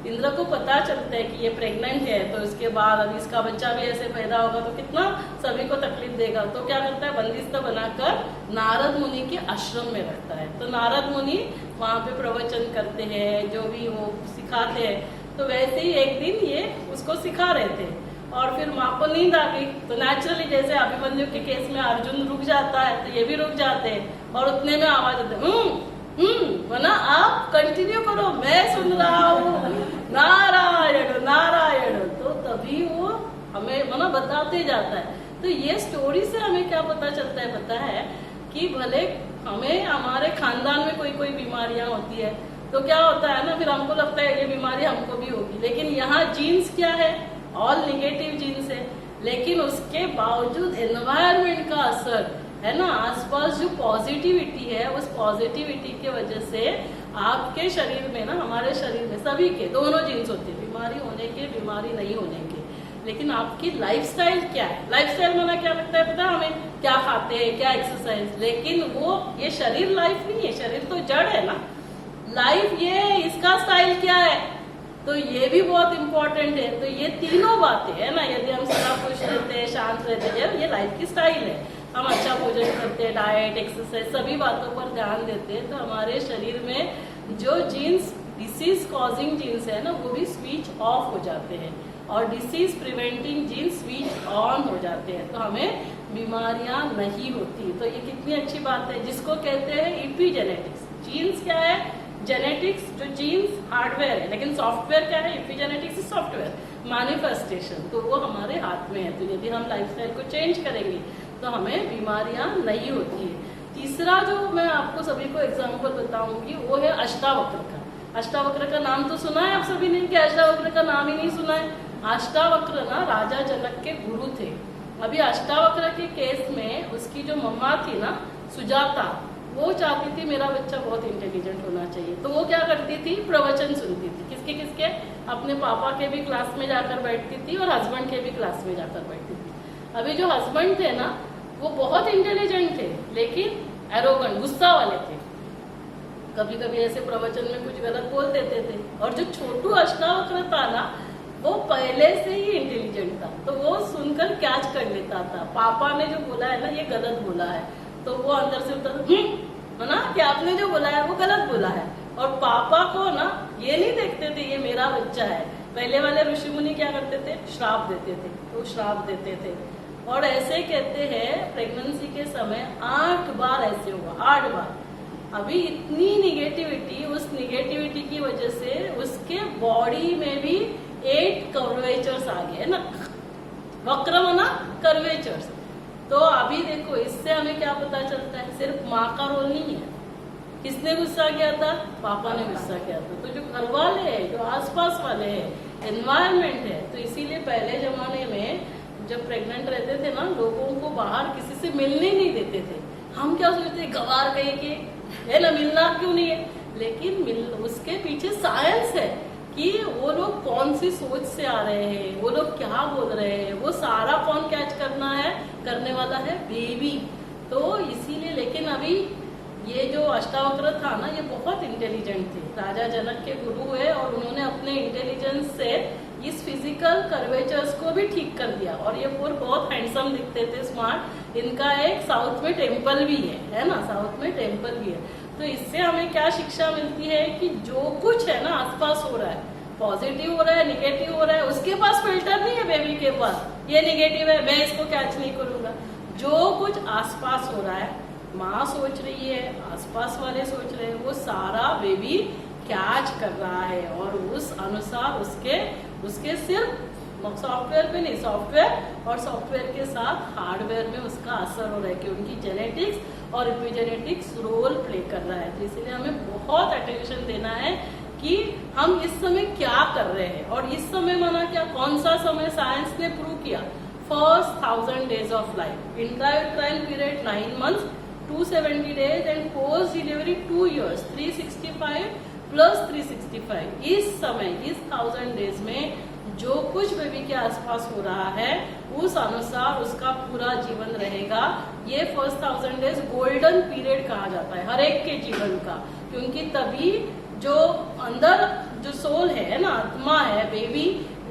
A: इंद्र को पता चलता है कि ये प्रेग्नेंट है, तो इसके बाद अभी इसका बच्चा भी ऐसे पैदा होगा तो कितना सभी को तकलीफ देगा। तो क्या करता है, बंदिस्त बनाकर नारद मुनि के आश्रम में रखता है। तो नारद मुनि वहां पे प्रवचन करते हैं, जो भी वो सिखाते हैं। तो वैसे ही एक दिन ये उसको सिखा रहे थे और फिर माँ को नींद आ गई। तो नेचुरली जैसे अभिमन्यु के केस में अर्जुन रुक जाता है, तो ये भी रुक जाते हैं और उतने में आवाज आती वरना आप कंटिन्यू करो, मैं सुन रहा हूँ, नारायण नारायण। तो तभी वो हमें मना बताते जाता है। तो ये स्टोरी से हमें क्या पता चलता है, पता है कि भले हमें हमारे खानदान में कोई कोई बीमारियां होती है, तो क्या होता है ना, फिर हमको लगता है ये बीमारी हमको भी होगी। लेकिन यहाँ जीन्स क्या है, ऑल निगेटिव जीन्स है। लेकिन उसके बावजूद एनवायरमेंट का असर है ना, आसपास जो पॉजिटिविटी है, उस पॉजिटिविटी के वजह से आपके शरीर में ना, हमारे शरीर में सभी के दोनों जीन्स होते हैं, बीमारी होने के, बीमारी नहीं होने के। लेकिन आपकी लाइफस्टाइल क्या है, लाइफस्टाइल माना क्या लगता है पता है हमें, क्या खाते हैं, क्या एक्सरसाइज। लेकिन वो ये शरीर लाइफ नहीं है, शरीर तो जड़ है ना, लाइफ ये इसका स्टाइल क्या है, तो ये भी बहुत इंपॉर्टेंट है। तो ये तीनों बातें है ना, यदि हम सदा खुश रहते हैं, शांत रहते हैं, ये लाइफ की स्टाइल है। हम अच्छा भोजन करते हैं, डाइट, एक्सरसाइज, सभी बातों पर ध्यान देते हैं, तो हमारे शरीर में जो जीन्स डिसीज कॉजिंग जीन्स है ना, वो भी स्विच ऑफ हो जाते हैं और disease preventing genes switch on हो जाते हैं। तो हमें बीमारियां नहीं होती। तो ये कितनी अच्छी बात है, जिसको कहते हैं इपीजेनेटिक्स। जीन्स क्या है, जेनेटिक्स, जो जीन्स हार्डवेयर है, लेकिन सॉफ्टवेयर क्या है, इपीजेनेटिक्स सॉफ्टवेयर, मैनिफेस्टेशन। तो वो हमारे हाथ में है। तो यदि हम लाइफस्टाइल को चेंज करेंगे तो हमें बीमारियां नहीं होती है। तीसरा जो मैं आपको सभी को एग्जाम्पल बताऊंगी वो है अष्टावक्र का। अष्टावक्र का नाम तो सुना है आप सभी ने, कि अष्टावक्र का नाम ही नहीं सुना है। अष्टावक्र ना राजा जनक के गुरु थे। अभी अष्टावक्र के केस में उसकी जो मम्मा थी ना, सुजाता, वो चाहती थी मेरा बच्चा बहुत इंटेलिजेंट होना चाहिए। तो वो क्या करती थी, प्रवचन सुनती थी। किसके किसके, अपने पापा के भी क्लास में जाकर बैठती थी और हस्बैंड के भी क्लास में जाकर बैठती थी। अभी जो हस्बैंड थे ना, वो बहुत इंटेलिजेंट थे लेकिन एरोगेंट, गुस्सा वाले थे। कभी कभी ऐसे प्रवचन में कुछ गलत बोल देते थे। और जो छोटू अष्टावक्र था ना, वो पहले से ही इंटेलिजेंट था, तो वो सुनकर कैच कर लेता था। पापा ने जो बोला है ना, ये गलत बोला है, तो वो अंदर से उतर ना कि आपने जो बोला है वो गलत बोला है। और पापा को ना ये नहीं देखते थे ये मेरा बच्चा है। पहले वाले ऋषि मुनि क्या करते थे, श्राप देते थे, तो श्राप देते थे। और ऐसे कहते हैं प्रेगनेंसी के समय 8 बार ऐसे हुआ, 8 बार। अभी इतनी निगेटिविटी, उस निगेटिविटी की वजह से उसके बॉडी में भी 8 कर्वेचर्स आ गए ना, वक्र माना कर्वेचर्स। तो अभी देखो, इससे हमें क्या पता चलता है, सिर्फ माँ का रोल नहीं है। किसने गुस्सा किया था, पापा ने गुस्सा किया था। तो जो घर वाले हैं, जो आसपास वाले हैं, एनवायरमेंट है। तो इसीलिए पहले जमाने में जब प्रेग्नेंट रहते थे ना, लोगों को बाहर किसी से मिलने नहीं देते थे। हम क्या सोचते थे, गवार कहीं के है ना, मिलना क्यों नहीं है। लेकिन उसके पीछे साइंस है कि वो लोग कौन सी सोच से आ रहे हैं, वो लोग क्या बोल रहे हैं, वो सारा कौन कैच करने वाला है, बेबी। तो इसीलिए, लेकिन अभी ये जो अष्टावक्र था ना, ये बहुत इंटेलिजेंट थे, राजा जनक के गुरु हुए और उन्होंने अपने इंटेलिजेंस से इस फिजिकल कर्वेचर्स को भी ठीक कर दिया। और ये बहुत हैंडसम दिखते थे, स्मार्ट। इनका एक साउथ में टेम्पल भी है ना, साउथ में टेम्पल भी है। तो इससे हमें क्या शिक्षा मिलती है कि जो कुछ है ना आसपास हो रहा है, पॉजिटिव हो रहा है, निगेटिव हो रहा है, उसके पास फिल्टर नहीं है बेबी के पास, ये निगेटिव है मैं इसको कैच नहीं करूंगा। जो कुछ आसपास हो रहा है माँ सोच रही है, आसपास वाले सोच रहे हैं, वो सारा बेबी कैच कर रहा है और उस अनुसार उसके सिर्फ सॉफ्टवेयर पे नहीं, सॉफ्टवेयर और सॉफ्टवेयर के साथ हार्डवेयर में उसका असर हो रहा है कि उनकी जेनेटिक्स और एपिजेनेटिक्स रोल प्ले कर रहा है। तो इसलिए हमें बहुत अटेंशन देना है कि हम इस समय क्या कर रहे हैं। और इस समय माना क्या, कौन सा समय साइंस ने प्रूव किया, first 1000 days of life, intrauterine period 9 months, 270 days and post delivery 2 years, 365 plus 365। इस समय इस 1000 डेज में जो कुछ बेबी के आसपास हो रहा है उस अनुसार उसका पूरा जीवन रहेगा। ये फर्स्ट 1000 डेज गोल्डन पीरियड कहा जाता है हर एक के जीवन का, क्योंकि तभी जो अंदर जो सोल है ना, आत्मा है बेबी,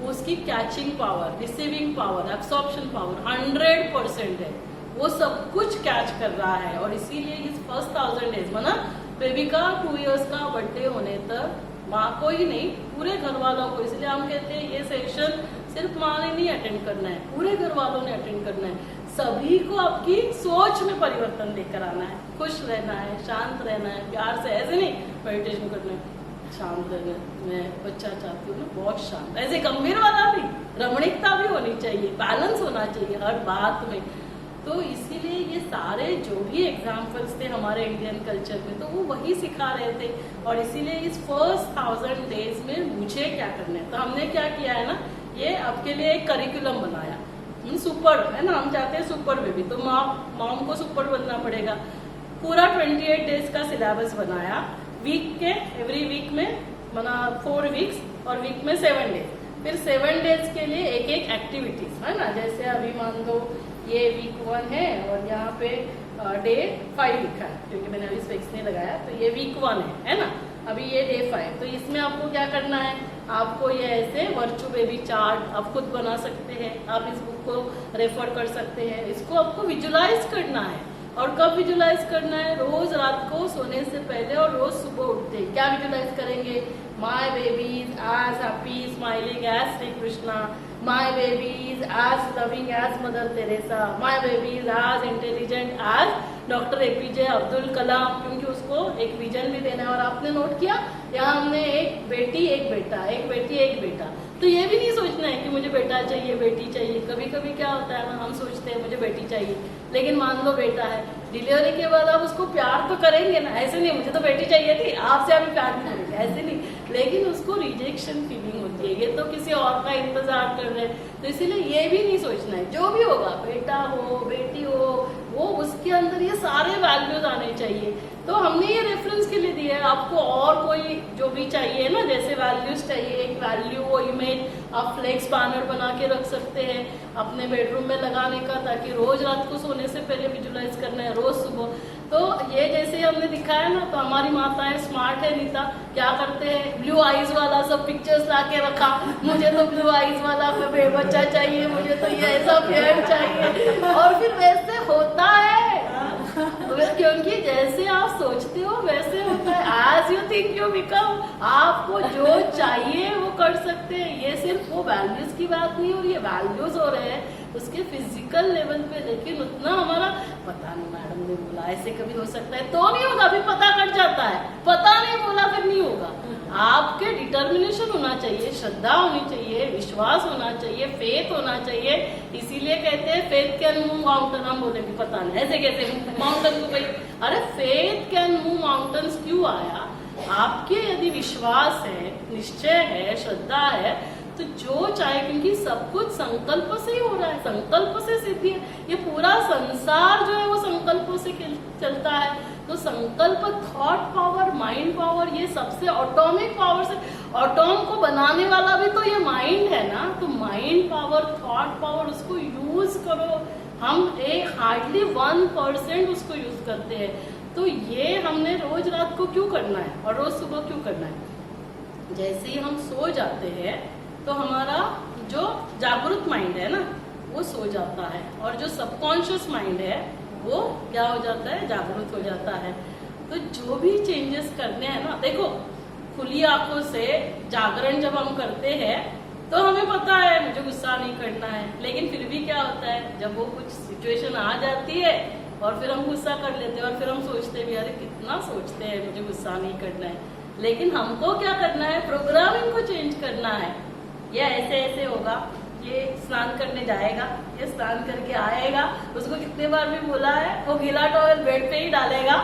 A: उसकी catching power, receiving power, absorption power 100% है, वो सब कुछ कैच कर रहा है। और इसीलिए इस फर्स्ट 1000 डेज माना बेबी का 2 years का बर्थडे होने तक माँ को ही नहीं, पूरे घर वालों को, इसलिए हम कहते हैं ये सेक्शन सिर्फ माँ ने नहीं अटेंड करना है, पूरे घर वालों ने अटेंड करना है। सभी को आपकी सोच में परिवर्तन लेकर आना है, खुश रहना है, शांत रहना है, प्यार से, ऐसे नहीं मेडिटेशन करना है, शांत रहना। मैं बच्चा चाहती हूँ ना बहुत शांत, ऐसे गंभीर वाला भी, रमणीकता भी होनी चाहिए, बैलेंस होना चाहिए हर बात में। तो इसीलिए ये सारे जो भी एग्जाम्पल्स थे हमारे इंडियन कल्चर में, तो वो वही सिखा रहे थे। और इसीलिए इस फर्स्ट 1000 डेज में मुझे क्या करना है, तो हमने क्या किया है ना, ये आपके लिए एक करिकुलम बनाया, सुपर है ना, हम चाहते हैं सुपर बेबी, तो मॉम को सुपर बनना पड़ेगा। पूरा 28 डेज का सिलेबस बनाया, वीक के एवरी वीक में बना 4 weeks और वीक में 7 days, फिर 7 days के लिए एक एक एक्टिविटीज है ना, जैसे अभी मान लो ये वीक 1 है और यहाँ पे डे 5 लिखा है, क्योंकि मैंने अभी स्पेक्स नहीं लगाया, तो ये वीक 1 है ना, अभी ये डे 5। तो इसमें आपको क्या करना है, आपको ये ऐसे वर्चू बेबी चार्ट आप खुद बना सकते हैं, आप इस बुक को रेफर कर सकते हैं, इसको आपको विजुलाइज करना है। और कब विजुलाइज करना है, रोज रात को सोने से पहले और रोज सुबह उठते ही। क्या विजुलाइज करेंगे, my babies as happy smiling as Shri Krishna, my babies as loving as Mother Teresa, my babies as intelligent as doctor APJ Abdul Kalam, क्योंकि उसको एक विजन भी देना है। और आपने नोट किया यहाँ हमने एक बेटी एक बेटा, एक बेटी एक बेटा, तो ये भी नहीं सोचना है कि मुझे बेटा चाहिए बेटी चाहिए। कभी कभी क्या होता है ना, हम सोचते हैं मुझे बेटी चाहिए, लेकिन मान लो बेटा है, डिलीवरी के बाद आप उसको प्यार तो करेंगे ना, ऐसे नहीं मुझे तो बेटी चाहिए थी आपसे अभी प्यार नहीं करेंगे, ऐसे नहीं, लेकिन उसको रिजेक्शन फीलिंग होती है, ये तो किसी और का इंतजार कर रहे हैं। तो इसीलिए ये भी नहीं सोचना है, जो भी होगा बेटा हो बेटी हो, वो उसके अंदर ये सारे वैल्यूज आने चाहिए। तो हमने ये रेफरेंस के लिए दिया है, आपको और कोई जो भी चाहिए ना, जैसे वैल्यूज चाहिए, एक वैल्यू वो इमेज आप फ्लेक्स बैनर बना के रख सकते हैं अपने बेडरूम में लगाने का, ताकि रोज रात को सोने से पहले विजुलाइज करना है, रोज सुबह। तो ये जैसे हमने दिखाया ना, तो हमारी माताएं स्मार्ट है नीता, क्या करते हैं, ब्लू आईज वाला सब पिक्चर्स ला के रखा, मुझे तो ब्लू आईज वाला बच्चा चाहिए, मुझे तो ये ऐसा पेड़ चाहिए, और फिर वैसे होता है क्योंकि जैसे आप सोचते हो वैसे होता है, as you think you become. आपको जो चाहिए वो कर सकते हैं। ये सिर्फ वो वैल्यूज की बात नहीं हो रही है, वैल्यूज हो रहे हैं उसके फिजिकल लेवल पे, लेकिन उतना हमारा पता नहीं, मैडम ने बोला ऐसे कभी हो सकता है, तो नहीं होगा, अभी पता कट जाता है, पता नहीं बोला फिर नहीं होगा। आपके डिटर्मिनेशन होना चाहिए, श्रद्धा होनी चाहिए, विश्वास होना चाहिए, फेथ होना चाहिए। इसीलिए कहते हैं फेथ कैन मूव माउंटेन, हम बोलेंगे पता नहीं ऐसे कैसे माउंटेन को, भाई अरे फेथ कैन मूव माउंटेन्स क्यों आया, आपके यदि विश्वास है, निश्चय है, श्रद्धा है, तो जो चाहे, क्योंकि सब कुछ संकल्प से ही हो रहा है, संकल्प से सिद्धि है, ये पूरा संसार जो है वो संकल्पों से चलता है। तो संकल्प, थॉट पावर, माइंड पावर, ये सबसे एटॉमिक पावर से, एटॉम को बनाने वाला भी तो ये माइंड है ना, तो माइंड पावर, थॉट पावर, उसको यूज करो। हम एक हार्डली 1% उसको यूज करते हैं। तो ये हमने रोज रात को क्यों करना है और रोज सुबह क्यों करना है, जैसे ही हम सो जाते हैं तो हमारा जो जागरूक माइंड है ना वो सो जाता है, और जो सबकॉन्शियस माइंड है वो क्या हो जाता है, जागरूक हो जाता है। तो जो भी चेंजेस करने हैं ना, देखो खुली आंखों से जागरण जब हम करते हैं तो हमें पता है मुझे गुस्सा नहीं करना है, लेकिन फिर भी क्या होता है, जब वो कुछ सिचुएशन आ जाती है और फिर हम गुस्सा कर लेते हैं और फिर हम सोचते भी अरे कितना सोचते हैं मुझे गुस्सा नहीं करना है। लेकिन हमको क्या करना है, प्रोग्रामिंग को चेंज करना है। ये ऐसे ऐसे होगा, ये स्नान करने जाएगा, ये स्नान करके आएगा, उसको कितने बार भी बोला है वो गीला टॉवल बेड पे ही डालेगा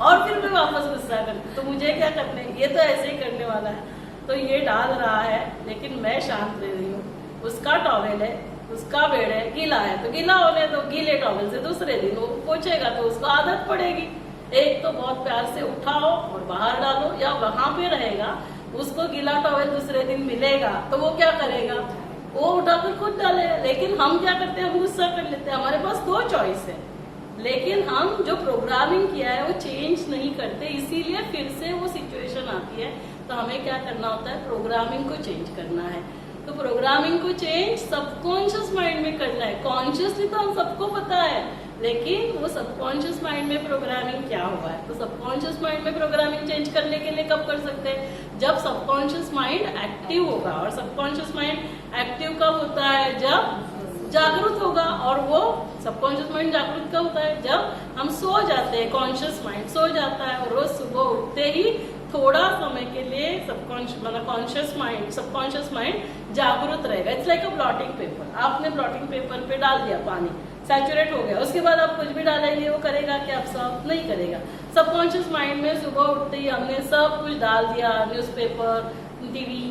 A: और फिर भी वापस गुस्सा करते। तो मुझे क्या करना है, ये तो ऐसे ही करने वाला है, तो ये डाल रहा है लेकिन मैं शांत रह रही हूँ। उसका टॉवल है, उसका बेड है, गीला है तो गीला होने दो, गीले टॉवल से दूसरे दिन वो पोछेगा तो उसको आदत पड़ेगी। एक तो बहुत प्यार से उठाओ और बाहर डालो, या वहां पे रहेगा, उसको गीला टॉवल दूसरे दिन मिलेगा तो वो क्या करेगा, वो उठाकर खुद डालेगा। लेकिन हम क्या करते हैं, हम गुस्सा कर लेते हैं। हमारे पास दो चॉइस है, लेकिन हम जो प्रोग्रामिंग किया है वो चेंज नहीं करते, इसीलिए फिर से वो सिचुएशन आती है। तो हमें क्या करना होता है, प्रोग्रामिंग को चेंज करना है। तो प्रोग्रामिंग को चेंज सबकॉन्शियस माइंड में करना है। कॉन्शियसली तो हम सबको पता है, लेकिन वो सबकॉन्शियस माइंड में प्रोग्रामिंग क्या हुआ है। तो सबकॉन्शियस माइंड में प्रोग्रामिंग चेंज करने के लिए कब कर सकते हैं, जब सबकॉन्शियस माइंड एक्टिव होगा। और सबकॉन्शियस माइंड एक्टिव कब होता है, जब जागरूक होगा। और वो सबकॉन्शियस माइंड जागरूक कब होता है, जब हम सो जाते हैं, कॉन्शियस माइंड सो जाता है। और रोज सुबह उठते ही थोड़ा समय के लिए सबकॉन्शियस मतलब कॉन्शियस माइंड, सबकॉन्शियस माइंड जागरूक रहेगा। It's like a blotting paper. आपने ब्लॉटिंग पेपर पे डाल दिया पानी, सैचुरेट हो गया, उसके बाद आप कुछ भी डालेंगे वो करेगा कि आप साफ नहीं करेगा। सबकॉन्शियस माइंड में सुबह उठते ही हमने सब कुछ डाल दिया, न्यूज़पेपर, टीवी,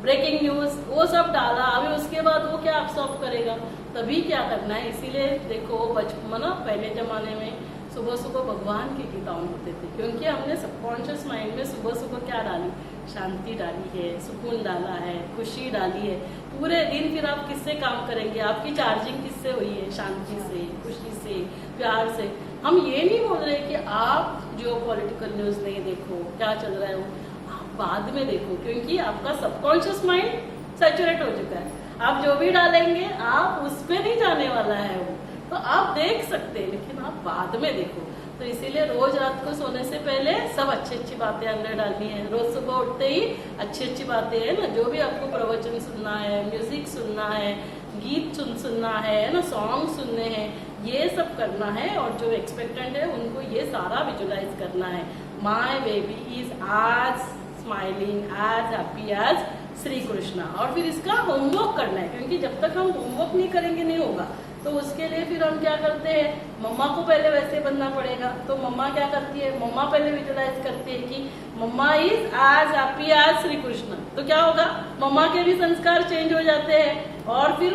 A: ब्रेकिंग न्यूज, वो सब डाला। अभी उसके बाद वो क्या अब्सॉर्ब करेगा, तभी क्या करना है। इसीलिए देखो बचपन ना, पहले जमाने में सुबह सुबह भगवान के गीताओं होते थे, क्योंकि हमने सबकॉन्शियस माइंड में सुबह सुबह क्या डाली, शांति डाली है, सुकून डाला है, खुशी डाली है। पूरे दिन फिर आप किससे काम करेंगे, आपकी चार्जिंग किससे हुई है, शांति से, खुशी से, प्यार से। हम ये नहीं बोल रहे कि आप जो पॉलिटिकल न्यूज नहीं देखो, क्या चल रहा है वो आप बाद में देखो, क्योंकि आपका सबकॉन्शियस माइंड सैचुरेट हो चुका है। आप जो भी डालेंगे आप उस पर नहीं जाने वाला है वो, तो आप देख सकते हैं लेकिन आप बाद में देखो। तो इसीलिए रोज रात को सोने से पहले सब अच्छी अच्छी बातें अंदर डालनी है। रोज सुबह उठते ही अच्छी अच्छी बातें है ना, जो भी आपको प्रवचन सुनना है, म्यूजिक सुनना है, गीत सुनना है ना, सॉन्ग सुनने हैं, ये सब करना है। और जो एक्सपेक्टेंट है उनको ये सारा विजुलाइज करना है। माई बेबी इज आज smiling, as happy as Shri Krishna. और फिर इसका होमवर्क करना है, क्योंकि जब तक हम होमवर्क नहीं करेंगे नहीं होगा। तो उसके लिए फिर हम क्या करते हैं, मम्मा को पहले वैसे बनना पड़ेगा। तो मम्मा क्या करती है, मम्मा पहले विजुलाइज करती है कि मम्मा is as happy as Shri Krishna. तो क्या होगा, मम्मा के भी संस्कार चेंज हो जाते हैं। और फिर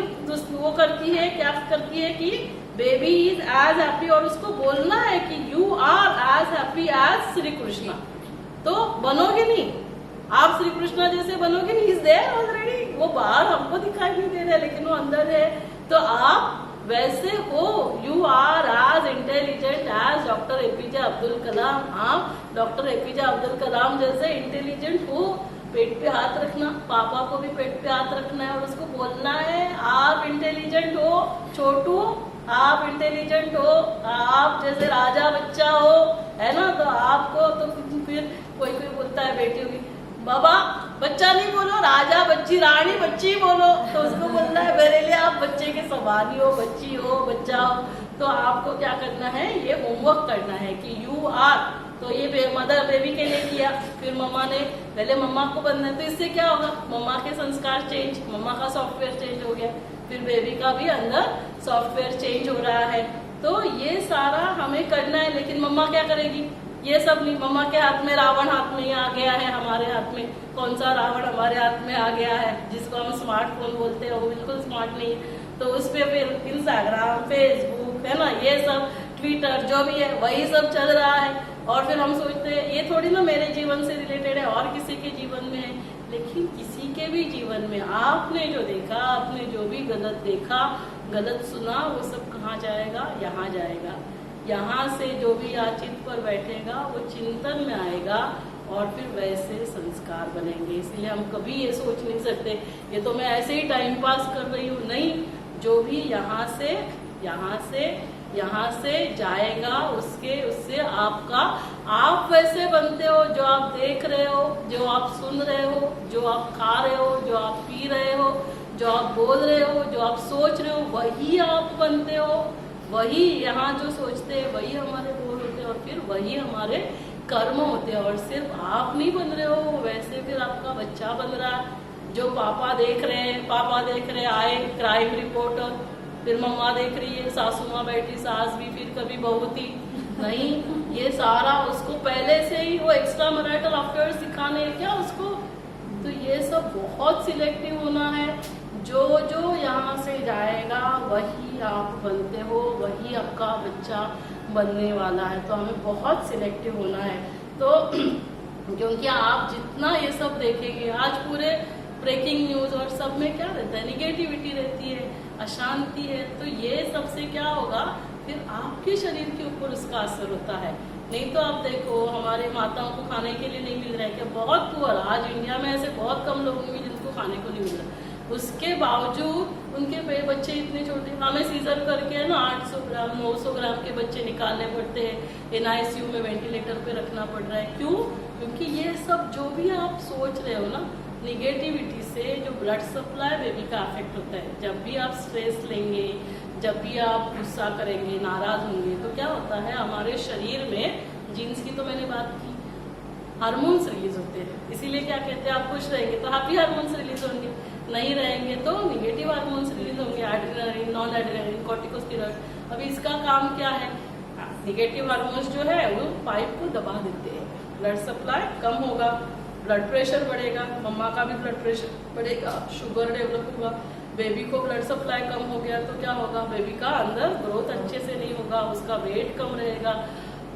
A: वो करती है, क्या करती है कि बेबी इज एज हैप्पी, और उसको बोलना है कि you are as happy as Shri Krishna. तो बनोगे नहीं, आप श्री कृष्ण जैसे बनोगे नहीं, इज देयर ऑलरेडी। वो बाहर हमको दिखाई नहीं दे रहा है लेकिन वो अंदर है। तो आप वैसे हो, you are as intelligent as doctor APJ Abdul Kalam. आप डॉक्टर एपीजे अब्दुल कलाम जैसे इंटेलिजेंट हो। पेट पे हाथ रखना, पापा को भी पेट पे हाथ रखना है और उसको बोलना है आप इंटेलिजेंट हो छोटू, आप इंटेलिजेंट हो, आप जैसे राजा बच्चा हो, है ना। तो आपको तो फिर कोई बोलता है बेटी होगी, बाबा बच्चा नहीं बोलो, राजा बच्ची, रानी बच्ची बोलो। तो उसको बोलना है मेरे लिए आप बच्चे के सवाल ही हो, बच्ची हो, बच्चा हो। तो आपको क्या करना है, ये होमवर्क करना है कि यू आर। तो ये मदर बेबी के लिए किया, फिर मम्मा ने पहले मम्मा को बनना है। तो इससे क्या होगा, मम्मा के संस्कार चेंज, मम्मा का सॉफ्टवेयर चेंज हो गया, फिर बेबी का भी अंदर सॉफ्टवेयर चेंज हो रहा है। तो ये सारा हमें करना है, लेकिन मम्मा क्या करेगी, ये सब नहीं। मम्मा के हाथ में रावण हाथ में ही आ गया है, हमारे हाथ में कौन सा रावण हमारे हाथ में आ गया है, जिसको हम स्मार्टफोन बोलते हैं, वो बिल्कुल स्मार्ट नहीं है। तो उस पर फिर इंस्टाग्राम, फेसबुक, है ना, ये सब ट्विटर जो भी है वही सब चल रहा है। और फिर हम सोचते हैं ये थोड़ी ना मेरे जीवन से रिलेटेड है और किसी के जीवन में है, लेकिन किसी के भी जीवन में आपने जो देखा, आपने जो भी गलत देखा, गलत सुना, वो सब कहाँ जाएगा, यहाँ जाएगा। यहाँ से जो भी आज चित्त पर बैठेगा वो चिंतन में आएगा और फिर वैसे संस्कार बनेंगे। इसलिए हम कभी ये सोच नहीं सकते ये तो मैं ऐसे ही टाइम पास कर रही हूँ, नहीं। जो भी यहाँ से जाएगा उससे आपका, आप वैसे बनते हो जो आप देख रहे हो, जो आप सुन रहे हो, जो आप खा रहे हो, जो आप पी रहे हो, जो आप बोल रहे हो, जो आप सोच रहे हो, वही आप बनते हो। वही यहाँ जो सोचते हैं वही हमारे गोल होते हैं और फिर वही हमारे कर्म होते हैं। और सिर्फ आप नहीं बन रहे हो, वैसे फिर आपका बच्चा बन रहा है। जो पापा देख रहे हैं आए क्राइम रिपोर्टर, फिर मम्मा देख रही है, सासू माँ बैठी, सास भी, फिर कभी बहू थी। नहीं, ये सारा उसको पहले से ही वो एक्स्ट्रा मैरिटल अफेयर्स सिखाने हैं क्या उसको। तो ये सब बहुत सिलेक्टिव होना है। जो जो यहाँ से जाएगा वही आप बनते हो, वही आपका बच्चा बनने वाला है। तो हमें बहुत सिलेक्टिव होना है। तो क्योंकि आप जितना ये सब देखेंगे, आज पूरे ब्रेकिंग न्यूज और सब में क्या रहता है, निगेटिविटी रहती है, अशांति है। तो ये सबसे क्या होगा, फिर आपके शरीर के ऊपर उसका असर होता है। नहीं तो आप देखो हमारे माताओं को खाने के लिए नहीं मिल रहा है क्या, बहुत पुअर। आज इंडिया में ऐसे बहुत कम लोग होंगे जिनको खाने को नहीं मिल रहा। उसके बावजूद उनके बच्चे इतने छोटे, हमें सीजर करके ना 800 ग्राम 900 ग्राम के बच्चे निकालने पड़ते हैं, NICU में वेंटिलेटर पे रखना पड़ रहा है। क्यों? क्योंकि ये सब जो भी आप सोच रहे हो ना, निगेटिविटी से जो ब्लड सप्लाई बेबी का अफेक्ट होता है। जब भी आप स्ट्रेस लेंगे, जब भी आप गुस्सा करेंगे, नाराज होंगे, तो क्या होता है हमारे शरीर में, जीन्स की तो मैंने बात की, हार्मोन्स रिलीज होते हैं। इसीलिए क्या कहते हैं, आप खुश रहेंगे तो हैप्पी हार्मोन्स रिलीज होंगे, नहीं रहेंगे तो निगेटिव हार्मोन्स रिलीज होंगे, एड्रेनलिन, नॉन एड्रेनलिन, कॉर्टिकोस्टेरॉइड। अब इसका काम क्या है, निगेटिव हार्मोन्स जो है वो पाइप को दबा देते हैं, ब्लड सप्लाई कम होगा, ब्लड प्रेशर बढ़ेगा, मम्मा का भी ब्लड प्रेशर बढ़ेगा, शुगर डेवलप होगा, बेबी को ब्लड सप्लाई कम हो गया तो क्या होगा, बेबी का अंदर ग्रोथ अच्छे से नहीं होगा, उसका वेट कम रहेगा।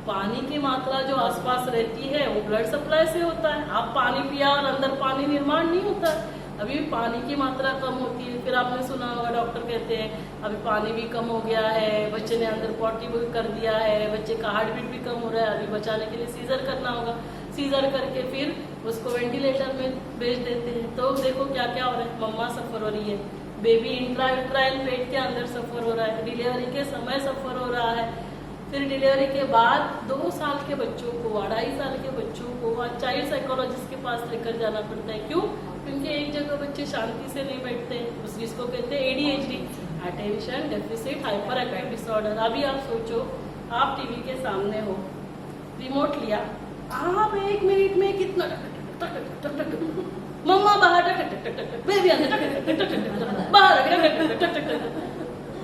A: पानी की मात्रा जो आसपास रहती है वो ब्लड सप्लाई से होता है। आप पानी पिया और अंदर पानी निर्माण नहीं होता है, अभी पानी की मात्रा कम होती है। फिर आपने सुना होगा डॉक्टर कहते हैं अभी पानी भी कम हो गया है, बच्चे ने अंदर पॉटी भी कर दिया है, बच्चे का हार्ट बीट भी कम हो रहा है, अभी बचाने के लिए सीजर करना होगा। सीजर करके फिर उसको वेंटिलेटर में भेज देते हैं। तो देखो क्या क्या हो रहा है, मम्मा सफर हो रही है, बेबी इंट्रायूट्राइन पेट के अंदर सफर हो रहा है, डिलीवरी के समय सफर हो रहा है, फिर डिलीवरी के बाद 2 साल के बच्चों को, 2.5 साल के बच्चों को चाइल्ड साइकोलॉजिस्ट के पास लेकर जाना पड़ता है। क्यों? क्योंकि एक जगह बच्चे शांति से नहीं बैठते, जिसको कहते हैं ADHD, attention deficit hyper active disorder. अभी आप सोचो, आप टीवी के सामने हो, रिमोट लिया, आप 1 मिनट में कितना मम्मा बाहर बेबी अंदर बाहर,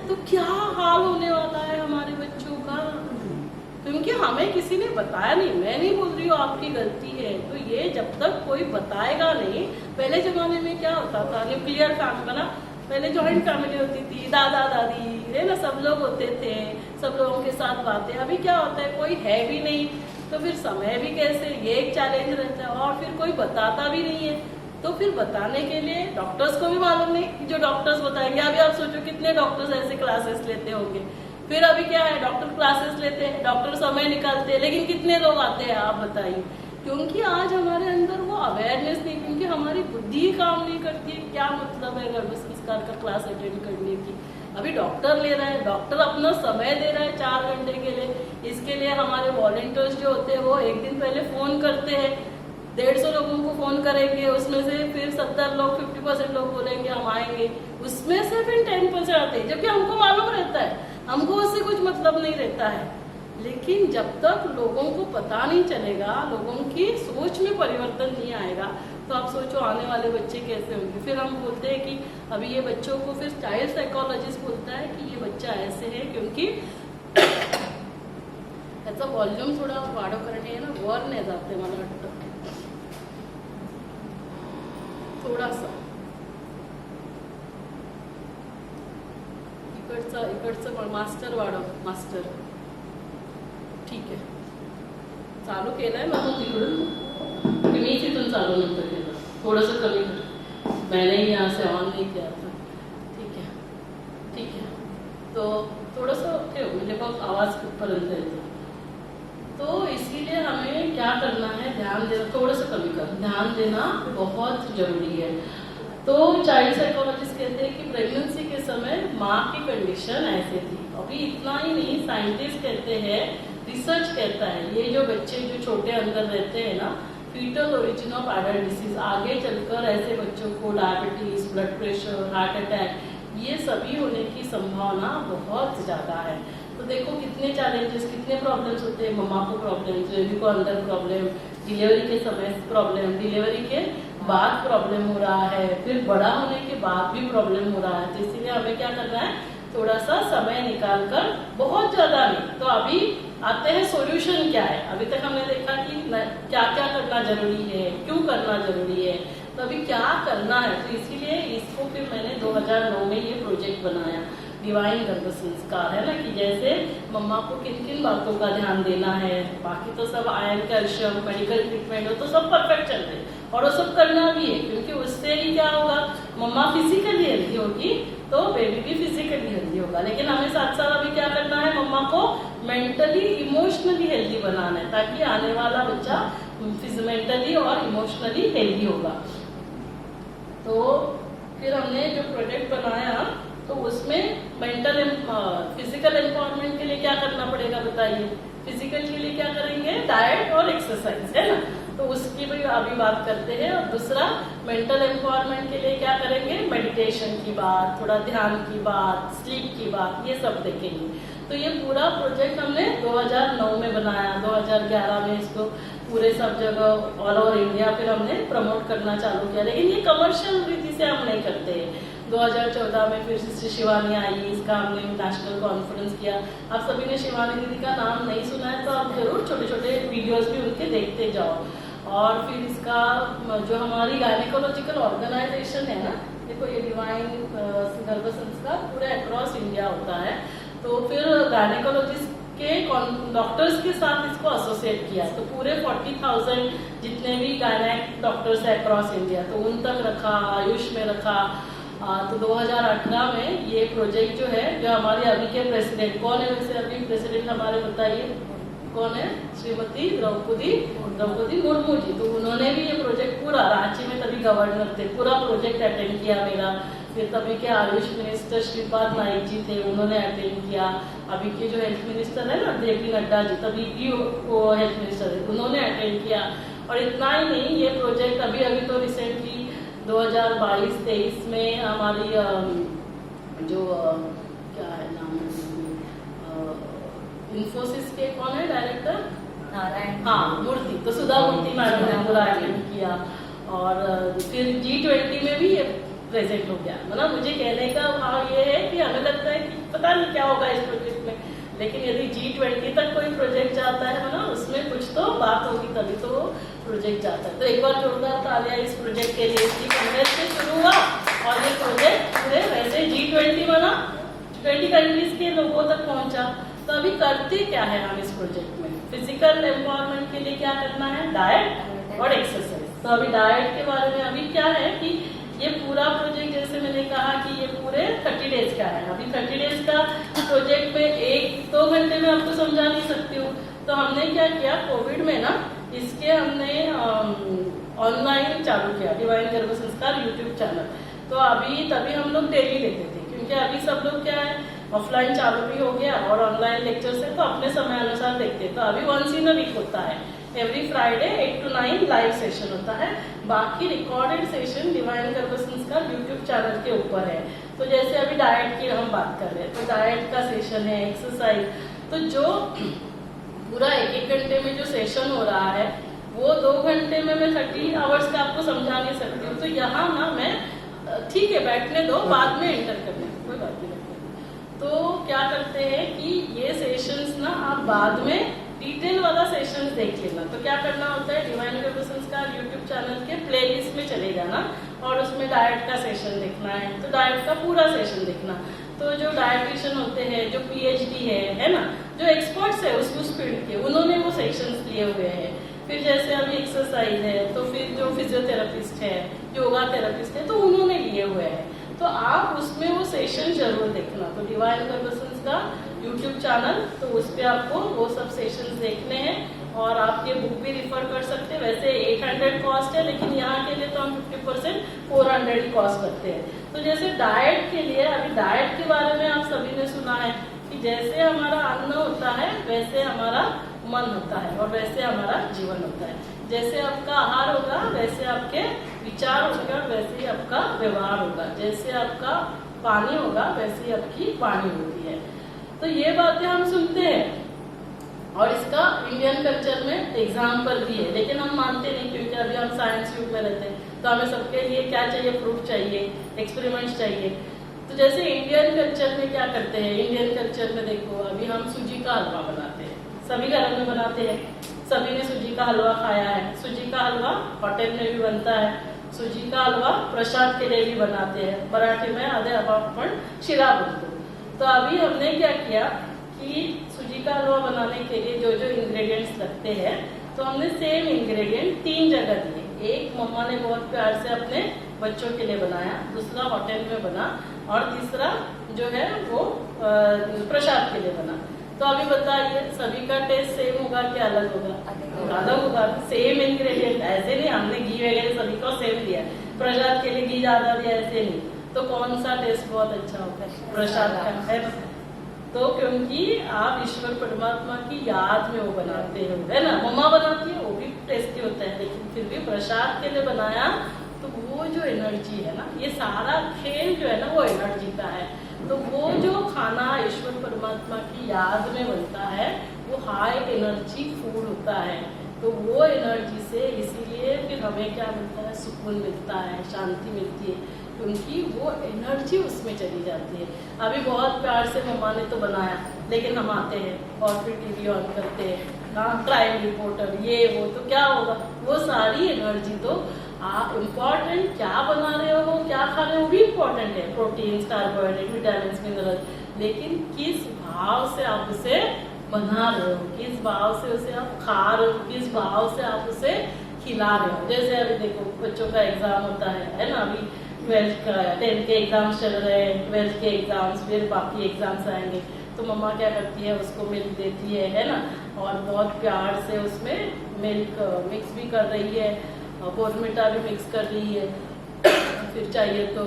A: तो क्या हाल होने वाला है हमारे बच्चों का। क्योंकि हमें किसी ने बताया नहीं। मैं नहीं बोल रही हूँ आपकी गलती है, तो ये जब तक कोई बताएगा नहीं। पहले जमाने में क्या होता था, न्यूक्लियर फैमिली बना, पहले जॉइंट फैमिली होती थी, दादा दादी है ना, सब लोग होते थे, सब लोगों के साथ बातें। अभी क्या होता है, कोई है भी नहीं, तो फिर समय भी कैसे, ये एक चैलेंज रहता है। और फिर कोई बताता भी नहीं है, तो फिर बताने के लिए डॉक्टर्स को भी मालूम नहीं, जो डॉक्टर्स बताएंगे। अभी आप सोचो कितने डॉक्टर्स ऐसे क्लासेस लेते होंगे। फिर अभी क्या है, डॉक्टर क्लासेस लेते हैं, डॉक्टर समय निकालते हैं, लेकिन कितने लोग आते हैं आप बताइए। क्योंकि आज हमारे अंदर वो अवेयरनेस नहीं, क्योंकि हमारी बुद्धि काम नहीं करती है। क्या मतलब है गर्भ संस्कार का क्लास अटेंड करने की। अभी डॉक्टर ले रहा है, डॉक्टर अपना समय दे रहा है 4 घंटे के लिए। इसके लिए हमारे वॉलंटियर्स जो होते हैं वो एक दिन पहले फोन करते हैं, 150 लोगों को फोन करेंगे, उसमें से फिर 70 लोग 50% लोग बोलेंगे हम आएंगे, उसमें से फिर 10% आते हैं। जबकि हमको मालूम रहता है, हमको उससे कुछ मतलब नहीं रहता है। लेकिन जब तक लोगों को पता नहीं चलेगा, लोगों की सोच में परिवर्तन नहीं आएगा, तो आप सोचो आने वाले बच्चे कैसे होंगे। फिर हम बोलते हैं कि अभी ये बच्चों को, फिर चाइल्ड साइकोलॉजिस्ट बोलता है कि ये बच्चा ऐसे है क्योंकि त्याचा वॉल्यूम थोडा वाढव करणे आहे ना, वर नाही जाते मला वाटतं थोडासा, इकडचं मास्टर वाढव, मास्टर ठीक आहे, चालू केलंय मग तिकडून, मीच इथून चालू नंतर केलं, थोडंसं कमी कर, मैंने ही यहाँ से ऑन नहीं किया था, ठीक है ठीक है। तो थोडंसं ठेव, म्हणजे बघ आवाज कुठपर्यंत येतो। तो इसीलिए हमें क्या करना है, ध्यान देना, थोड़ासा कमी कर, ध्यान देना बहुत जरूरी है। तो चाइल्ड साइकोलॉजिस्ट कहते हैं कि प्रेगनेंसी के समय माँ की कंडीशन ऐसे थी। अभी इतना ही नहीं, साइंटिस्ट कहते हैं, रिसर्च कहता है, ये जो बच्चे जो छोटे अंदर रहते हैं ना, foetal origin of adult disease, आगे चलकर ऐसे बच्चों को diabetes, blood pressure, heart attack, ये सभी होने की संभावना बहुत ज़्यादा है। तो देखो कितने चैलेंजेस, कितने प्रॉब्लम्स होते हैं। मम्मा को प्रॉब्लम, बेबी को अंदर प्रॉब्लम, डिलीवरी के समय प्रॉब्लम, डिलीवरी के बाद प्रॉब्लम हो रहा है, फिर बड़ा होने के बाद भी प्रॉब्लम हो रहा है। तो इसीलिए हमें क्या करना है, थोड़ा सा समय निकाल कर, बहुत ज़्यादा नहीं। तो अभी आते हैं सॉल्यूशन क्या है। अभी तक हमने देखा कि क्या क्या करना जरूरी है, क्यों करना जरूरी है, तो अभी क्या करना है। तो इसीलिए इसको फिर मैंने 2009 में ये प्रोजेक्ट बनाया, डिवाइन गर्भ संस्कार, है ना, कि जैसे मम्मा को किन किन बातों का ध्यान देना है। बाकी तो सब आयरन, कैल्शियम, मेडिकल ट्रीटमेंट हो तो सब परफेक्ट चल रहे, और वो सब करना भी है, क्योंकि उससे ही क्या होगा, मम्मा फिजिकली हेल्दी होगी तो बेबी भी फिजिकली हेल्दी होगा। लेकिन हमें साथ साथ अभी क्या करना है, मम्मा को मेंटली इमोशनली हेल्दी बनाना है, ताकि आने वाला बच्चा मेंटली और इमोशनली हेल्दी होगा। तो फिर हमने जो प्रोजेक्ट बनाया, तो उसमें मेंटल फिजिकल एम्पावरमेंट के लिए क्या करना पड़ेगा बताइए। फिजिकल के लिए क्या करेंगे, डाइट और एक्सरसाइज, है ना, तो उसकी भी अभी बात करते हैं। और दूसरा मेंटल एम्पावरमेंट के लिए क्या करेंगे, मेडिटेशन की बात, थोड़ा ध्यान की बात, स्लीप की बात, ये सब देखेंगे। तो ये पूरा प्रोजेक्ट हमने 2009 में बनाया, 2011 में इसको पूरे सब जगह ऑल ओवर इंडिया फिर हमने प्रमोट करना चालू किया। लेकिन ये कमर्शियल रीति से हम नहीं करते हैं। 2014 में फिर सिस्टर शिवानी आई, इसका हमने नेशनल कॉन्फ्रेंस किया। आप सभी ने शिवानी दीदी का नाम नहीं सुना है तो आप जरूर छोटे छोटे वीडियोस भी उनके देखते जाओ। और फिर इसका जो हमारी गायनेकोलॉजिकल ऑर्गेनाइजेशन है ना, देखो ये डिवाइन गर्भ संस्कार पूरे अक्रॉस इंडिया होता है। तो फिर गायनेकोलॉजिस्ट के डॉक्टर्स के साथ इसको एसोसिएट किया, तो पूरे 40,000 जितने भी गायनेक डॉक्टर्स है अक्रॉस इंडिया, तो उन तक रखा, आयुष में रखा। तो 2018 में ये प्रोजेक्ट जो है, जो हमारे अभी के प्रेसिडेंट, कौन है वैसे अभी प्रेसिडेंट हमारे, बताइए कौन है, श्रीमती द्रौपदी मुर्मू जी। तो उन्होंने भी ये प्रोजेक्ट पूरा, रांची में तभी गवर्नर थे, पूरा प्रोजेक्ट अटेंड किया मेरा। फिर तभी के आयुष मिनिस्टर श्रीपाद नाइक जी थे, उन्होंने अटेंड किया। अभी के जो हेल्थ मिनिस्टर है ना, जेपी नड्डा जी, तभी की वो हेल्थ मिनिस्टर है, उन्होंने अटेंड किया। और इतना ही नहीं, ये प्रोजेक्ट अभी तो रिसेंटली 2022-23 में हमारी जो क्या है नाम, इन्फोसिस के कौन है डायरेक्टर,
B: नारायण,
A: हाँ मूर्ति, तो सुधा मूर्ति मैडम ने पूरा अटेंड किया। और फिर G20 में भी ये प्रेजेंट हो गया। मतलब मुझे कहने का भाव ये है कि हमें लगता है कि पता नहीं क्या होगा इस प्रोजेक्ट में, लेकिन यदि G20 तक कोई प्रोजेक्ट जाता है ना, उसमें कुछ तो बात होगी, तभी तो प्रोजेक्ट जाता है। तो एक बार जोरदार तालियां इस प्रोजेक्ट के लिए। इसकी कॉन्ग्रेस से शुरू हुआ और ये प्रोजेक्ट पूरे वैसे G20 बना, 20 कंट्रीज के लोगों तक पहुंचा। तो अभी करते क्या है हम इस प्रोजेक्ट में, फिजिकल एम्पावरमेंट के लिए क्या करना है, डाइट और एक्सरसाइज। तो अभी डाइट के बारे में अभी क्या है कि ये पूरा प्रोजेक्ट, जैसे मैंने कहा कि ये पूरे 30 डेज का है। अभी 30 डेज का प्रोजेक्ट में 1-2 घंटे में आपको समझा नहीं सकती हूँ। तो हमने क्या किया, कोविड में ना इसके हमने ऑनलाइन चालू किया, डिवाइन गर्भ संस्कार यूट्यूब चैनल। तो अभी तभी हम लोग डेली लेते थे, क्योंकि अभी सब लोग क्या है, ऑफलाइन चालू भी हो गया और ऑनलाइन लेक्चर से तो अपने समय अनुसार देखते। तो अभी वंस इन अ वीक होता है, every Friday 8 to 9 live session होता है। बाकी रिकॉर्डेड सेशन डिवाइन गर्भ संस्कार यूट्यूब चैनल के ऊपर है। तो जैसे अभी डाइट की हम बात कर रहे हैं, तो डाइट का सेशन है, एक्सरसाइज। तो जो पूरा 1-1 घंटे में जो सेशन हो रहा है, वो 2 घंटे में मैं 30 आवर्स का आपको समझा नहीं सकती हूँ। तो यहाँ ना मैं, ठीक है बैठने दो, बाद में एंटर करने, कोई बात नहीं। तो क्या करते हैं कि ये सेशंस ना आप बाद में डिटेल वाला सेशंस देख लेना। तो क्या करना होता है, डिवाइन गर्भ संस्कार यूट्यूब चैनल के प्लेलिस्ट में चले जाना और उसमें डाइट का सेशन देखना है, तो डाइट का पूरा सेशन देखना। तो जो डायटिशियन होते हैं, जो PhD है ना, जो एक्सपर्ट्स है उस फील्ड के, उन्होंने वो सेशंस लिए हुए हैं। फिर जैसे अभी एक्सरसाइज है, तो फिर जो फिजियोथेरेपिस्ट है, योगा थेरेपिस्ट है, तो उन्होंने लिए हुए हैं। तो आप उसमें वो सेशन जरूर देखना। तो डिवाइन गर्भ संस्कार यूट्यूब चैनल, तो उस पर आपको वो सब सेशंस देखने हैं। और आप ये बुक भी रिफर कर सकते हैं। वैसे 800 कॉस्ट है, लेकिन यहाँ के लिए तो हम 50% 400 ही कॉस्ट करते हैं। तो जैसे डाइट के लिए, अभी डाइट के बारे में आप सभी ने सुना है कि जैसे हमारा अन्न होता है वैसे हमारा मन होता है और वैसे हमारा जीवन होता है। जैसे आपका आहार होगा वैसे आपके विचार होंगे और वैसे ही आपका व्यवहार होगा। जैसे आपका पानी होगा वैसे ही आपकी वाणी होती है। तो ये बातें हम सुनते हैं और इसका इंडियन कल्चर में एग्जाम्पल भी है, लेकिन हम मानते नहीं क्योंकि अभी हम साइंस युग में रहते हैं। तो हमें सबके लिए क्या चाहिए, प्रूफ चाहिए, एक्सपेरिमेंट्स चाहिए। तो जैसे इंडियन कल्चर में क्या करते हैं, इंडियन कल्चर में देखो अभी हम सूजी का हलवा बनाते हैं, सभी घर में बनाते हैं, सभी ने सूजी का हलवा खाया है। सूजी का हलवा होटल में भी बनता है, सूजी का हलवा प्रसाद के लिए भी बनाते हैं, मराठी में आधे अपन शिरा बोलते हैं। तो अभी हमने क्या किया कि सूजी का हलवा बनाने के लिए जो जो इंग्रेडिएंट्स लगते हैं तो हमने सेम इंग्रेडिएंट 3 जगह दिए। एक मम्मा ने बहुत प्यार से अपने बच्चों के लिए बनाया, दूसरा होटल में बना और तीसरा जो है वो प्रसाद के लिए बना। तो अभी बताइए सभी का टेस्ट सेम होगा कि अलग होगा? अलग होगा। सेम इंग्रेडिएंट, ऐसे नहीं हमने घी वगैरह सभी को सेम दिया, प्रसाद के लिए घी ज्यादा दिया, ऐसे नहीं। तो कौन सा टेस्ट बहुत अच्छा होता है? प्रसाद का, है ना? तो क्योंकि आप ईश्वर परमात्मा की याद में वो बनाते हो, है ना? मम्मा बनाती है वो भी टेस्टी होता है, लेकिन फिर भी प्रसाद के लिए बनाया तो वो जो एनर्जी है ना, ये सारा खेल जो है ना वो एनर्जी का है। तो वो जो खाना ईश्वर परमात्मा की याद में बनता है वो हाई एनर्जी फूड होता है। तो वो एनर्जी से इसीलिए फिर हमें क्या मिलता है, सुकून मिलता है, शांति मिलती है, क्योंकि वो एनर्जी उसमें चली जाती है। अभी बहुत प्यार से मम्मा ने तो बनाया, लेकिन हम आते हैं और फिर टीवी ऑन करते हैं, क्राइम रिपोर्टर ये वो, तो क्या होगा? वो सारी एनर्जी तो इम्पोर्टेंट क्या बना रहे हो, क्या खा रहे हो वो भी इम्पोर्टेंट है, प्रोटीन्स, कार्बोहाइड्रेट, विटामिन, मिनरल, लेकिन किस भाव से आप उसे बना रहे हो, किस भाव से उसे आप खा रहे हो, किस भाव से आप उसे खिला रहे हो। जैसे अभी देखो बच्चों का एग्जाम होता है ना, अभी 12th का 10th के एग्जाम्स चल रहे हैं, 12th के एग्जाम्स, फिर बाकी एग्जाम्स आएंगे। तो मम्मा क्या करती है, उसको मिल्क देती है ना, और बहुत प्यार से उसमें मिल्क मिक्स भी कर रही है, बोर्नविटा भी मिक्स कर रही है, फिर चाहिए तो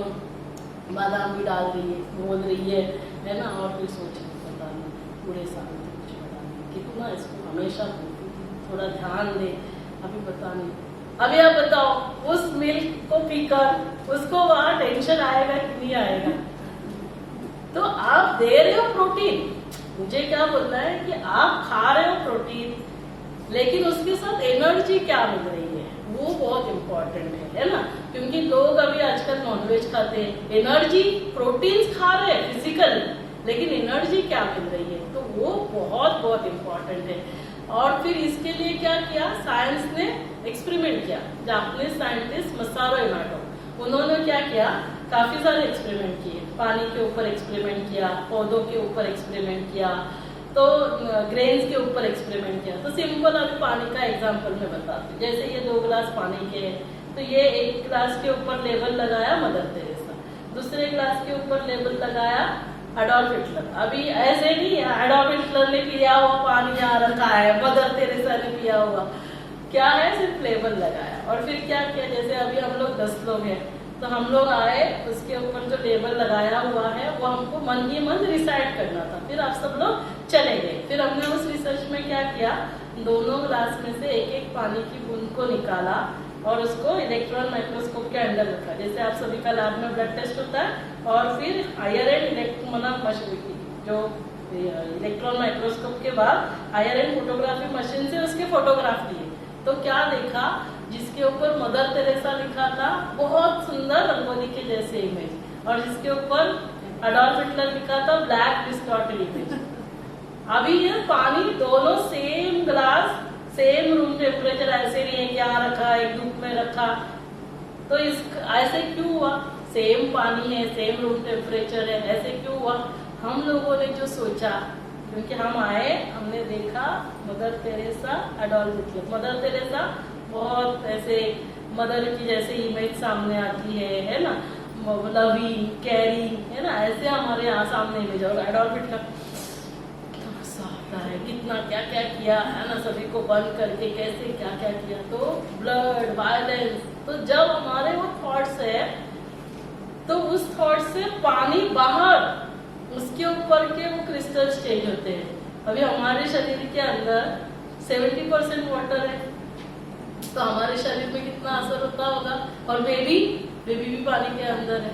A: बादाम भी डाल रही है, बोल रही है ना, और फिर सोच रही बताना पूरे साल में कुछ बताना कितना इसको हमेशा थोड़ा ध्यान दे। अभी पता नहीं, अभी आप बताओ उस मिल्क को पीकर उसको वहां टेंशन आएगा कि नहीं आएगा? तो आप दे रहे हो प्रोटीन, मुझे क्या बोलना है कि आप खा रहे हो प्रोटीन, लेकिन उसके साथ एनर्जी क्या मिल रही है वो बहुत इंपॉर्टेंट है ना? क्योंकि लोग अभी आजकल नॉनवेज खाते हैं, एनर्जी प्रोटीन्स खा रहे हैं फिजिकल, लेकिन एनर्जी क्या मिल रही है, तो वो बहुत बहुत इंपॉर्टेंट है। और फिर इसके लिए क्या किया, साइंस ने एक्सपेरिमेंट किया, जापानीज साइंटिस्ट मसारो इमोटो, उन्होंने क्या किया, काफी सारे एक्सपेरिमेंट किए, पानी के ऊपर एक्सपेरिमेंट किया, पौधों के ऊपर एक्सपेरिमेंट किया, तो ग्रेन्स के ऊपर एक्सपेरिमेंट किया। तो सिंपल अभी पानी का एग्जांपल मैं बताती हूँ। जैसे ये 2 गिलास पानी के हैं, तो ये 1 गिलास के ऊपर लेबल लगाया मदर तेरेसा, दूसरे गिलास के ऊपर लेबल लगाया एडोल्फ हिटलर। अभी ऐसे नहीं एडोल्फ हिटलर ने पिया हुआ पानी यहाँ रखा है, मदर तेरेसा ने पिया हुआ, क्या है, सिर्फ लेबल लगाया। और फिर क्या किया, जैसे अभी हम लोग 10 लोग हैं, तो हम लोग आए, उसके ऊपर जो लेबल लगाया हुआ है वो हमको मन ही मन रिसाइट करना था, फिर आप सब लोग चले गए। फिर हमने उस रिसर्च में क्या किया, दोनों ग्लास में से एक एक पानी की बूंद को निकाला और उसको इलेक्ट्रॉन माइक्रोस्कोप के अंदर रखा, जैसे आप सभी का लैब में ब्लड टेस्ट होता है, और फिर हायर एंड जो इलेक्ट्रॉन माइक्रोस्कोप के बाद हायर एंड फोटोग्राफी मशीन से उसके फोटोग्राफ लिए। तो क्या देखा, जिसके ऊपर मदर तेरेसा लिखा था बहुत सुंदर रंगोली के जैसे इमेज, और जिसके ऊपर एडोल्फ हिटलर लिखा था ब्लैक डिस्टॉर्टेड इमेज। अभी ये पानी दोनों same glass, same room temperature, ऐसे नहीं है कि यहाँ रखा एक धूप में रखा, तो इस ऐसे क्यों हुआ? सेम पानी है, सेम रूम टेम्परेचर है, ऐसे क्यों हुआ? हम लोगों ने जो सोचा, क्योंकि हम आए, हमने देखा Mother Teresa, Adolf Hitler, Mother Teresa बहुत ऐसे मदर की जैसे इमेज सामने आती है ना, लविंग, केयरिंग, है ना, ऐसे हमारे यहाँ सामने इमेज। और एडोल्फ हिटलर कितना गुस्सा आता है, कितना क्या क्या किया है ना, सभी को बंद करके कैसे क्या क्या किया, तो ब्लड, वायलेंस। तो जब हमारे वो थॉट्स है, तो उस थॉट से पानी बाहर, उसके ऊपर के वो क्रिस्टल्स चेंज होते हैं। अभी हमारे शरीर के अंदर 70% वाटर है, तो हमारे शरीर में कितना असर होता होगा, और बेबी भी पानी के अंदर है।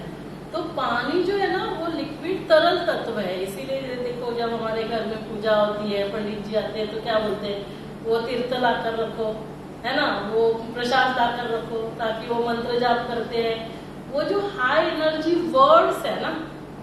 A: तो पानी जो है ना वो लिक्विड तरल तत्व है, इसीलिए देखो जब हमारे घर में पूजा होती है, पंडित जी आते हैं तो क्या बोलते हैं, वो तीर्थ लाकर रखो, है ना, वो प्रसाद लाकर रखो, ताकि वो मंत्र जाप करते हैं। वो जो हाई एनर्जी वर्ड्स है ना,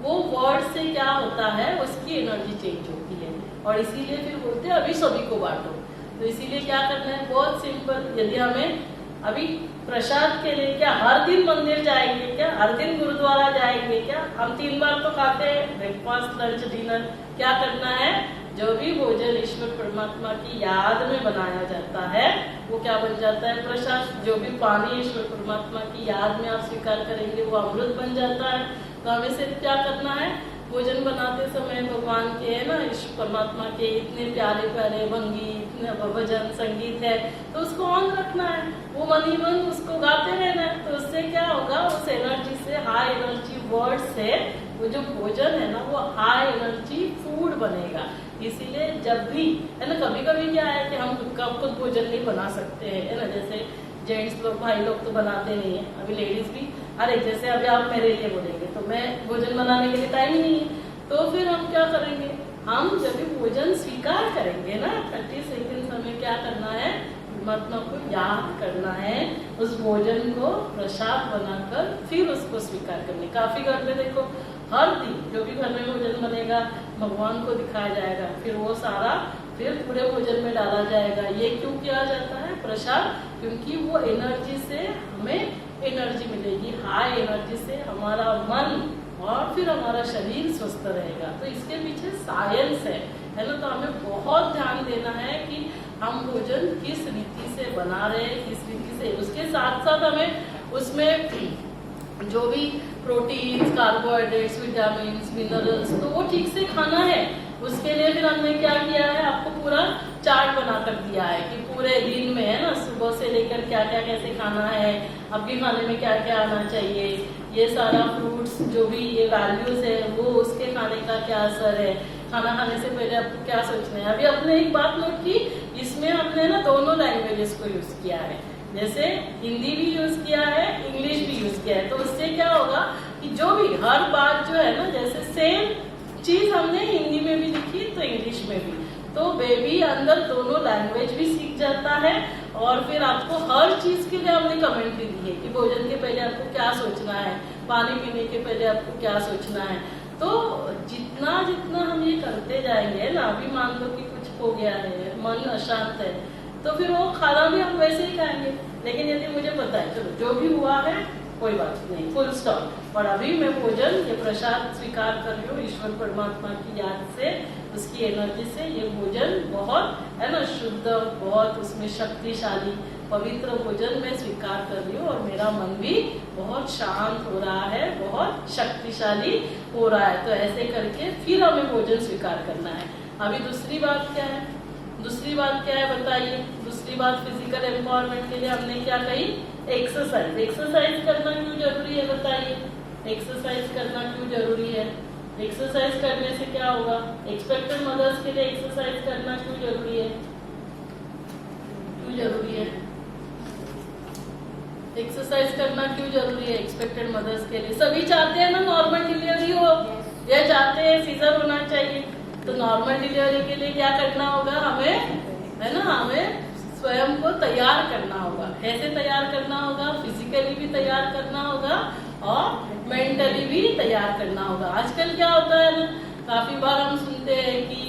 A: वो वर्ड से क्या होता है, उसकी एनर्जी चेंज होती है, और इसीलिए फिर बोलते हैं अभी सभी को बांटो। तो इसीलिए क्या करना है, बहुत सिंपल, यदि हमें अभी प्रसाद के लिए क्या हर दिन मंदिर जाएंगे, क्या हर दिन गुरुद्वारा जाएंगे, क्या हम 3 बार तो खाते हैं, ब्रेकफास्ट लंच डिनर, क्या करना है, जो भी भोजन ईश्वर परमात्मा की याद में बनाया जाता है वो क्या बन जाता है, प्रसाद। जो भी पानी ईश्वर परमात्मा की याद में आप स्वीकार करेंगे वो अमृत बन जाता है। तो हमें सिर्फ क्या करना है, भोजन बनाते समय भगवान के, है ना, ईश्वर परमात्मा के इतने प्यारे प्यारे भंगी, इतने भजन संगीत है, तो उसको ऑन रखना है, वो मन ही मन उसको गाते रहना है। तो उससे क्या होगा, उस एनर्जी से, हाई एनर्जी वर्ड से वो जो भोजन है ना वो हाई एनर्जी फूड बनेगा। इसीलिए जब भी, है ना, कभी कभी क्या है कि हम खुद भोजन नहीं बना सकते हैं, है ना, जैसे जेंट्स लोग, भाई लोग तो बनाते नहीं है, अभी लेडीज भी, अरे जैसे अभी आप मेरे लिए बोलेंगे तो मैं भोजन बनाने के लिए टाइम ही नहीं है, तो फिर हम क्या करेंगे, हम जब भी भोजन स्वीकार करेंगे ना 30 सेकेंड हमें क्या करना है, परमात्मा को याद करना है, उस भोजन को प्रसाद बनाकर फिर उसको स्वीकार करने। काफी घर में देखो हर दिन जो भी घर में भोजन बनेगा भगवान को दिखाया जाएगा, फिर वो सारा फिर पूरे भोजन में डाला जाएगा। ये क्यों किया जाता है प्रसाद, क्योंकि वो एनर्जी से हमें एनर्जी मिलेगी, हाई एनर्जी से हमारा मन और फिर हमारा शरीर स्वस्थ रहेगा। तो इसके पीछे साइंस है ना, तो हमें बहुत ध्यान देना है कि हम भोजन किस रीति से बना रहे हैं, किस रीति से, उसके साथ साथ हमें उसमें जो भी प्रोटीन, कार्बोहाइड्रेट्स, विटामिन, मिनरल्स, तो वो ठीक से खाना है। उसके लिए फिर हमने क्या किया है, आपको पूरा चार्ट बनाकर दिया है कि पूरे दिन में, है ना, सुबह से लेकर क्या क्या कैसे खाना है, आपके खाने में क्या क्या आना चाहिए, ये सारा फ्रूट्स जो भी ये वैल्यूज है वो उसके खाने का क्या असर है, खाना खाने से पहले आपको क्या सोचना है। अभी आपने एक बात नोट की, इसमें हमने ना दोनों लैंग्वेजेस को यूज किया है, जैसे हिंदी भी यूज किया है, इंग्लिश भी यूज किया है। तो उससे क्या होगा कि जो भी हर बात जो है ना, जैसे सेम चीज हमने हिंदी में भी लिखी तो इंग्लिश में भी, तो बेबी अंदर दोनों लैंग्वेज भी सीख जाता है। और फिर आपको हर चीज के लिए हमने कमेंट्री दी है कि भोजन के पहले आपको क्या सोचना है, पानी पीने के पहले आपको क्या सोचना है। तो जितना जितना हम ये करते जाएंगे ना, अभी मान लो कि कुछ हो गया है, मन अशांत है, तो फिर वो खाना भी हम वैसे ही खाएंगे। लेकिन यदि मुझे पता है चलो जो भी हुआ है कोई बात नहीं, फुल स्टॉप, और अभी मैं भोजन ये प्रसाद स्वीकार कर रही हूँ ईश्वर परमात्मा की याद से, उसकी एनर्जी से, ये भोजन बहुत, है ना, शुद्ध, बहुत उसमें शक्तिशाली पवित्र भोजन मैं स्वीकार कर रही हूँ, और मेरा मन भी बहुत शांत हो रहा है, बहुत शक्तिशाली हो रहा है। तो ऐसे करके फिर हमें भोजन स्वीकार करना है। अभी दूसरी बात क्या है, दूसरी बात क्या है बताइए, दूसरी बात फिजिकल एम्पावरमेंट के लिए हमने क्या कही, एक्सरसाइज। एक्सरसाइज करना क्यों जरूरी है बताइए, एक्सरसाइज करना क्यों जरूरी है, एक्सरसाइज करने से क्या होगा, एक्सपेक्टेड मदर्स के लिए एक्सरसाइज करना क्यों जरूरी है, क्यों जरूरी है एक्सरसाइज करना, क्यों जरूरी है एक्सपेक्टेड मदर्स के लिए। सभी चाहते हैं ना नॉर्मल डिलीवरी हो, या चाहते हैं सीजर होना चाहिए। तो नॉर्मल डिलीवरी के लिए क्या करना होगा हमें, है ना, हमें स्वयं को तैयार करना होगा। कैसे तैयार करना होगा, फिजिकली भी तैयार करना होगा और मेंटली भी तैयार करना होगा। आजकल क्या होता है ना, काफी बार हम सुनते हैं कि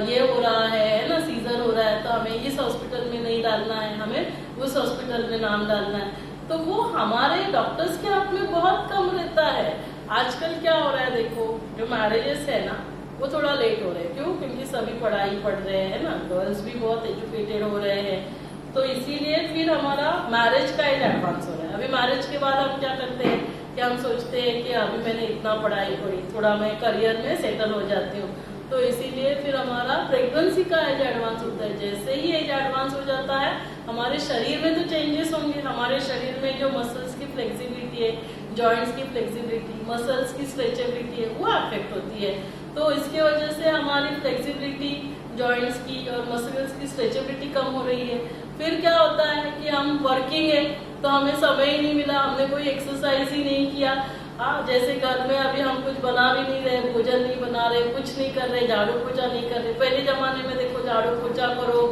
A: ये हो रहा है ना, सीजर हो रहा है, तो हमें इस हॉस्पिटल में नहीं डालना है, हमें उस हॉस्पिटल में नाम डालना है। तो वो हमारे डॉक्टर्स के हाथ में बहुत कम रहता है। आजकल क्या हो रहा है, देखो जो मैरिजेस है ना वो थोड़ा लेट हो रहे हैं, क्यों, क्योंकि सभी पढ़ाई पढ़ रहे हैं ना, गर्ल्स भी बहुत एजुकेटेड हो रहे हैं, तो इसीलिए फिर हमारा मैरिज का एज एडवांस हो रहा है। अभी मैरिज के बाद हम क्या करते हैं कि हम सोचते हैं कि अभी मैंने इतना पढ़ाई पढ़ी, थोड़ा मैं करियर में सेटल हो जाती हूँ, तो इसीलिए फिर हमारा प्रेगनेंसी का एज एडवांस होता है। जैसे ही एज एडवांस हो जाता है हमारे शरीर में तो चेंजेस होंगे, हमारे शरीर में जो मसल्स की फ्लेक्सिबिलिटी है, जॉइंट्स की फ्लेक्सिबिलिटी, मसल्स की स्ट्रेचेबिलिटी है, वो अफेक्ट होती है। तो इसके वजह से हमारी फ्लेक्सिबिलिटी, जॉइंट्स की और मसल्स की स्ट्रेचेबिलिटी कम हो रही है। फिर क्या होता है कि हम वर्किंग है तो हमें समय ही नहीं मिला, हमने कोई एक्सरसाइज ही नहीं किया, हाँ, जैसे घर में अभी हम कुछ बना भी नहीं रहे, भोजन नहीं बना रहे, कुछ नहीं कर रहे, झाड़ू पोछा नहीं कर रहे। पहले जमाने में देखो झाड़ू पोछा करो,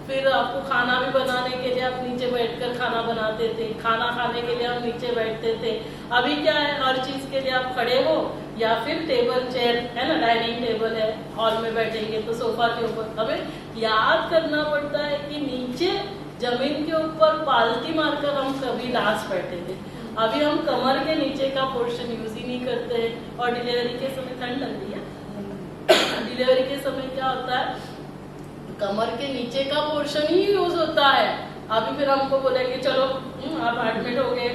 A: फिर आपको खाना भी बनाने के लिए आप नीचे बैठकर खाना बनाते थे, खाना खाने के लिए हम नीचे बैठते थे। अभी क्या है, हर चीज के लिए आप खड़े हो या फिर टेबल चेयर है ना, डाइनिंग टेबल है, हॉल में बैठेंगे तो सोफा के ऊपर। हमें याद करना पड़ता है कि नीचे जमीन के ऊपर पालती मारकर हम कभी लास्ट बैठे थे। अभी हम कमर के नीचे का पोर्शन यूज ही नहीं करते हैं। और डिलीवरी के समय ठंड लग रही है, डिलीवरी के समय क्या होता है, कमर के नीचे का पोर्शन ही यूज होता है। अभी फिर हमको बोलेंगे चलो आप एडमिट हो गए,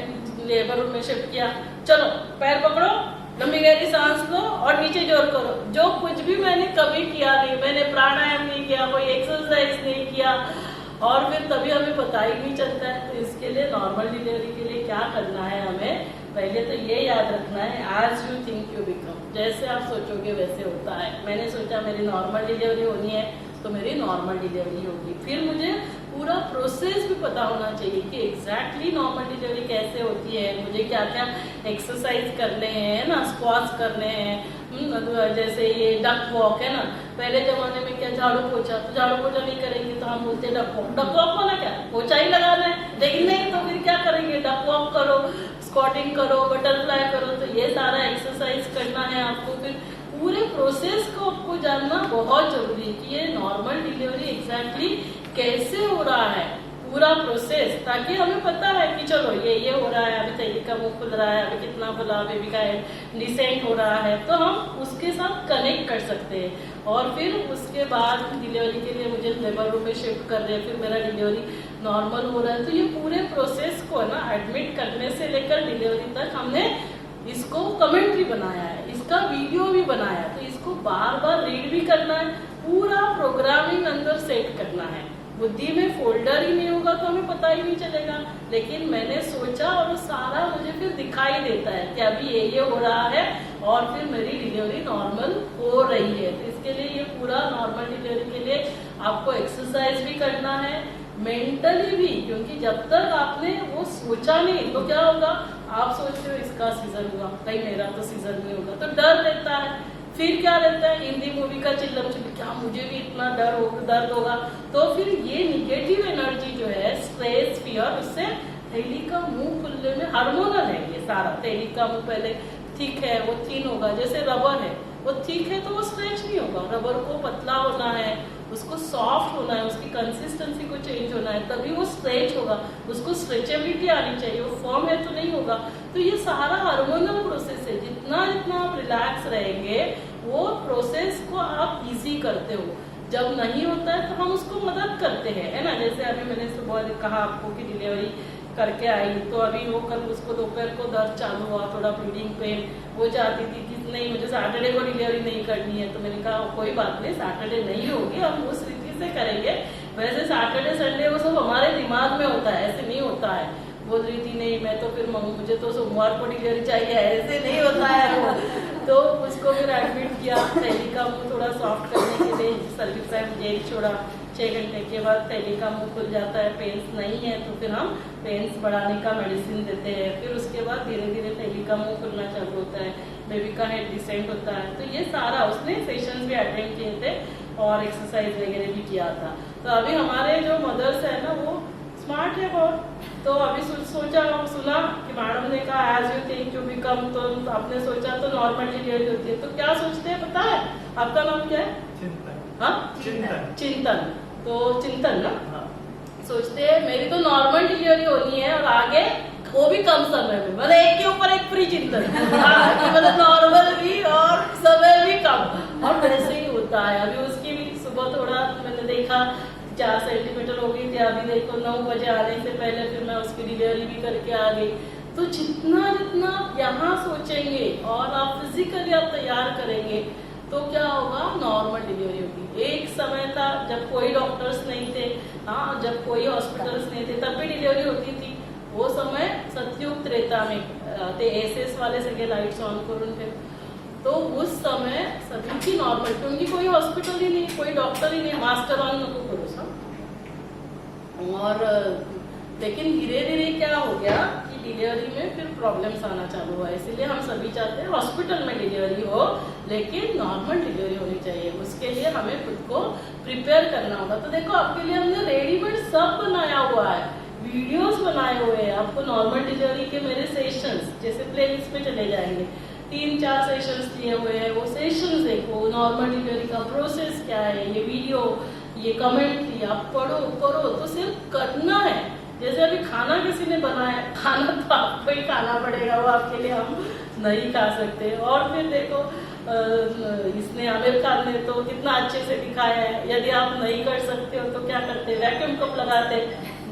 A: लेबर रूम में शिफ्ट किया, चलो पैर पकड़ो, लंबी गहरी सांस लो और नीचे जोर करो। जो कुछ भी मैंने कभी किया नहीं, मैंने प्राणायाम नहीं किया, कोई एक्सरसाइज नहीं किया, और फिर तभी हमें पता ही नहीं चलता है। तो इसके लिए नॉर्मल डिलीवरी के लिए क्या करना है, हमें पहले तो ये याद रखना है, आज यू थिंक यू बिकम, जैसे आप सोचोगे वैसे होता है। मैंने सोचा मेरी नॉर्मल डिलीवरी होनी है तो मेरी नॉर्मल डिलीवरी होगी। फिर मुझे पूरा प्रोसेस भी पता होना चाहिए कि एग्जैक्टली नॉर्मल डिलीवरी कैसे होती है, मुझे क्या क्या एक्सरसाइज करने हैं ना, स्क्वाट्स करने हैं, जैसे ये डक वॉक है ना। पहले जमाने में क्या, झाड़ू पोछा, तो झाड़ू पोछा नहीं करेंगे तो हम बोलते डक वॉक। डक वॉक होना क्या, पोछा ही लगाना है, लेकिन नहीं तो फिर क्या करेंगे, डक वॉक करो, स्क्वाटिंग करो, बटरफ्लाई करो। तो ये सारा एक्सरसाइज करना है आपको। फिर पूरे प्रोसेस को आपको जानना बहुत जरूरी है कि ये नॉर्मल डिलीवरी एग्जैक्टली कैसे हो रहा है, पूरा प्रोसेस, ताकि हमें पता है कि चलो ये हो रहा है, अभी तैली का मुंह खुल रहा है, अभी कितना खुला, बेबी का हेड डिसेंट हो रहा है, तो हम उसके साथ कनेक्ट कर सकते हैं। और फिर उसके बाद डिलीवरी के लिए मुझे लेबर रूम में शिफ्ट कर रहे हैं, फिर मेरा डिलीवरी नॉर्मल हो रहा है। तो ये पूरे प्रोसेस को ना, एडमिट करने से लेकर डिलीवरी तक हमने इसको कमेंट्री बनाया है, इसका वीडियो भी बनाया है। तो इसको बार बार रीड भी करना है, पूरा प्रोग्रामिंग अंदर सेट करना है। बुद्धि में फोल्डर ही नहीं होगा तो हमें पता ही नहीं चलेगा, लेकिन मैंने सोचा और सारा मुझे फिर दिखाई देता है कि अभी ये हो रहा है और फिर मेरी डिलीवरी नॉर्मल हो रही है। तो इसके लिए ये पूरा नॉर्मल डिलीवरी के लिए आपको एक्सरसाइज भी करना है, मेंटली भी, क्योंकि जब तक आपने वो सोचा नहीं तो क्या होगा, आप सोचते हो इसका सीजन हुआ, कहीं मेरा तो सीजन नहीं होगा, तो डर रहता है। फिर क्या रहता है, हिंदी मूवी का चिल्लम चिल्ली, क्या मुझे भी इतना दर्द होगा। तो फिर ये निगेटिव एनर्जी जो है, स्ट्रेस, फियर, उससे थैली का मुंह खुलने में हार्मोनल है ये सारा। थैली का मुंह पहले थिक है, वो थिन होगा, जैसे रबर है, वो थिक है तो वो स्ट्रेच नहीं होगा, रबर को पतला होना है, उसको सॉफ्ट होना है, उसकी कंसिस्टेंसी को चेंज होना है, तभी वो स्ट्रेच होगा, उसको स्ट्रेचेबिलिटी आनी चाहिए, वो फर्म है तो नहीं होगा। तो ये सारा हार्मोनल प्रोसेस है, जितना जितना आप रिलैक्स रहेंगे वो प्रोसेस को आप इजी करते हो। जब नहीं होता है तो हम उसको मदद करते हैं, है ना। जैसे अभी मैंने सुबह कहा आपको कि डिलीवरी करके आई, तो अभी वो कल उसको दोपहर को दर्द चालू हुआ, थोड़ा ब्लीडिंग पेन, वो चाहती थी कि नहीं मुझे सैटरडे को डिलीवरी नहीं करनी है। तो मैंने कहा कोई बात नहीं, सैटरडे नहीं होगी, हम उस रीति से करेंगे। वैसे सैटरडे संडे वो सब हमारे दिमाग में होता है, ऐसे नहीं होता है। बोल रही थी नहीं मैं तो फिर मुझे तो सोमवार को डिलीवरी चाहिए, ऐसे नहीं होता है वो। तो उसको फिर एडमिट किया, थैली का मुंह थोड़ा सॉफ्ट करने के लिए सर्विस साइड जेल छोड़ा, 6 घंटे के बाद थैली का मुंह खुल जाता है। पेन्स नहीं है तो फिर हम पेन्स बढ़ाने का मेडिसिन देते हैं। फिर उसके बाद धीरे धीरे थैली का मुंह खुलना चालू होता है, बेबी का हेड डिसेंट होता है। तो ये सारा उसने सेशंस भी अटेंड किए थे और एक्सरसाइज वगैरह भी किया था। तो अभी हमारे जो मदर्स है ना वो स्मार्ट है बहुत। तो अभी सोचा सुना कि मैडम ने कहा as you think you become, तो आपने सोचा तो नॉर्मल डिलीवरी होती है। तो क्या सोचते हैं पता है, आपका नाम क्या है?
C: चिंतन।
A: हाँ, चिंतन। तो चिंतन ना, सोचते हैं मेरी तो नॉर्मल डिलीवरी होनी है और आगे वो भी कम समय में, मतलब एक के ऊपर एक फ्री चिंतन, मतलब नॉर्मल भी और समय भी कम। और वैसे ही होता है। अभी उसकी भी सुबह थोड़ा मैंने देखा 4 सेंटीमीटर हो गई थी, अभी देखो 9 बजे आने से पहले फिर मैं उसकी डिलीवरी भी करके आ गई। तो जितना जितना यहाँ सोचेंगे और आप फिजिकली आप तैयार करेंगे तो क्या होगा, नॉर्मल डिलीवरी होगी। एक समय था जब कोई डॉक्टर्स नहीं थे, हाँ, जब कोई हॉस्पिटल्स नहीं थे, तब भी डिलीवरी होती थी। वो समय सतयुग त्रेता में ते एसएस वाले सगळे लाइट्स ऑन करून थे। तो उस समय सभी की नॉर्मल, क्योंकि कोई हॉस्पिटल ही नहीं, कोई डॉक्टर ही नहीं, मास्टर ऑन नको करो सब। और लेकिन धीरे धीरे क्या हो गया कि डिलीवरी में फिर प्रॉब्लम्स आना चालू हुआ। इसीलिए हम सभी चाहते हैं हॉस्पिटल में डिलीवरी हो, लेकिन नॉर्मल डिलीवरी होनी चाहिए। उसके लिए हमें खुद को प्रिपेयर करना होगा। तो देखो आपके लिए हमने रेडीमेड सब बनाया हुआ है, वीडियोस बनाए हुए हैं। आपको नॉर्मल डिलीवरी के मेरे सेशंस जैसे प्लेलिस्ट पे चले जाएंगे, 3-4 सेशंस दिए हुए हैं, वो सेशंस देखो, नॉर्मल डिलीवरी का प्रोसेस क्या है, ये वीडियो, ये कमेंट्री आप पढ़ो करो। तो सिर्फ करना है। जैसे अभी खाना किसी ने बनाया, खाना तो आपको ही खाना पड़ेगा, वो आपके लिए हम नहीं खा सकते। और फिर देखो इसने आमिर खान ने तो कितना अच्छे से दिखाया है। यदि आप नहीं कर सकते हो तो क्या करते, वैक्यूम कप लगाते,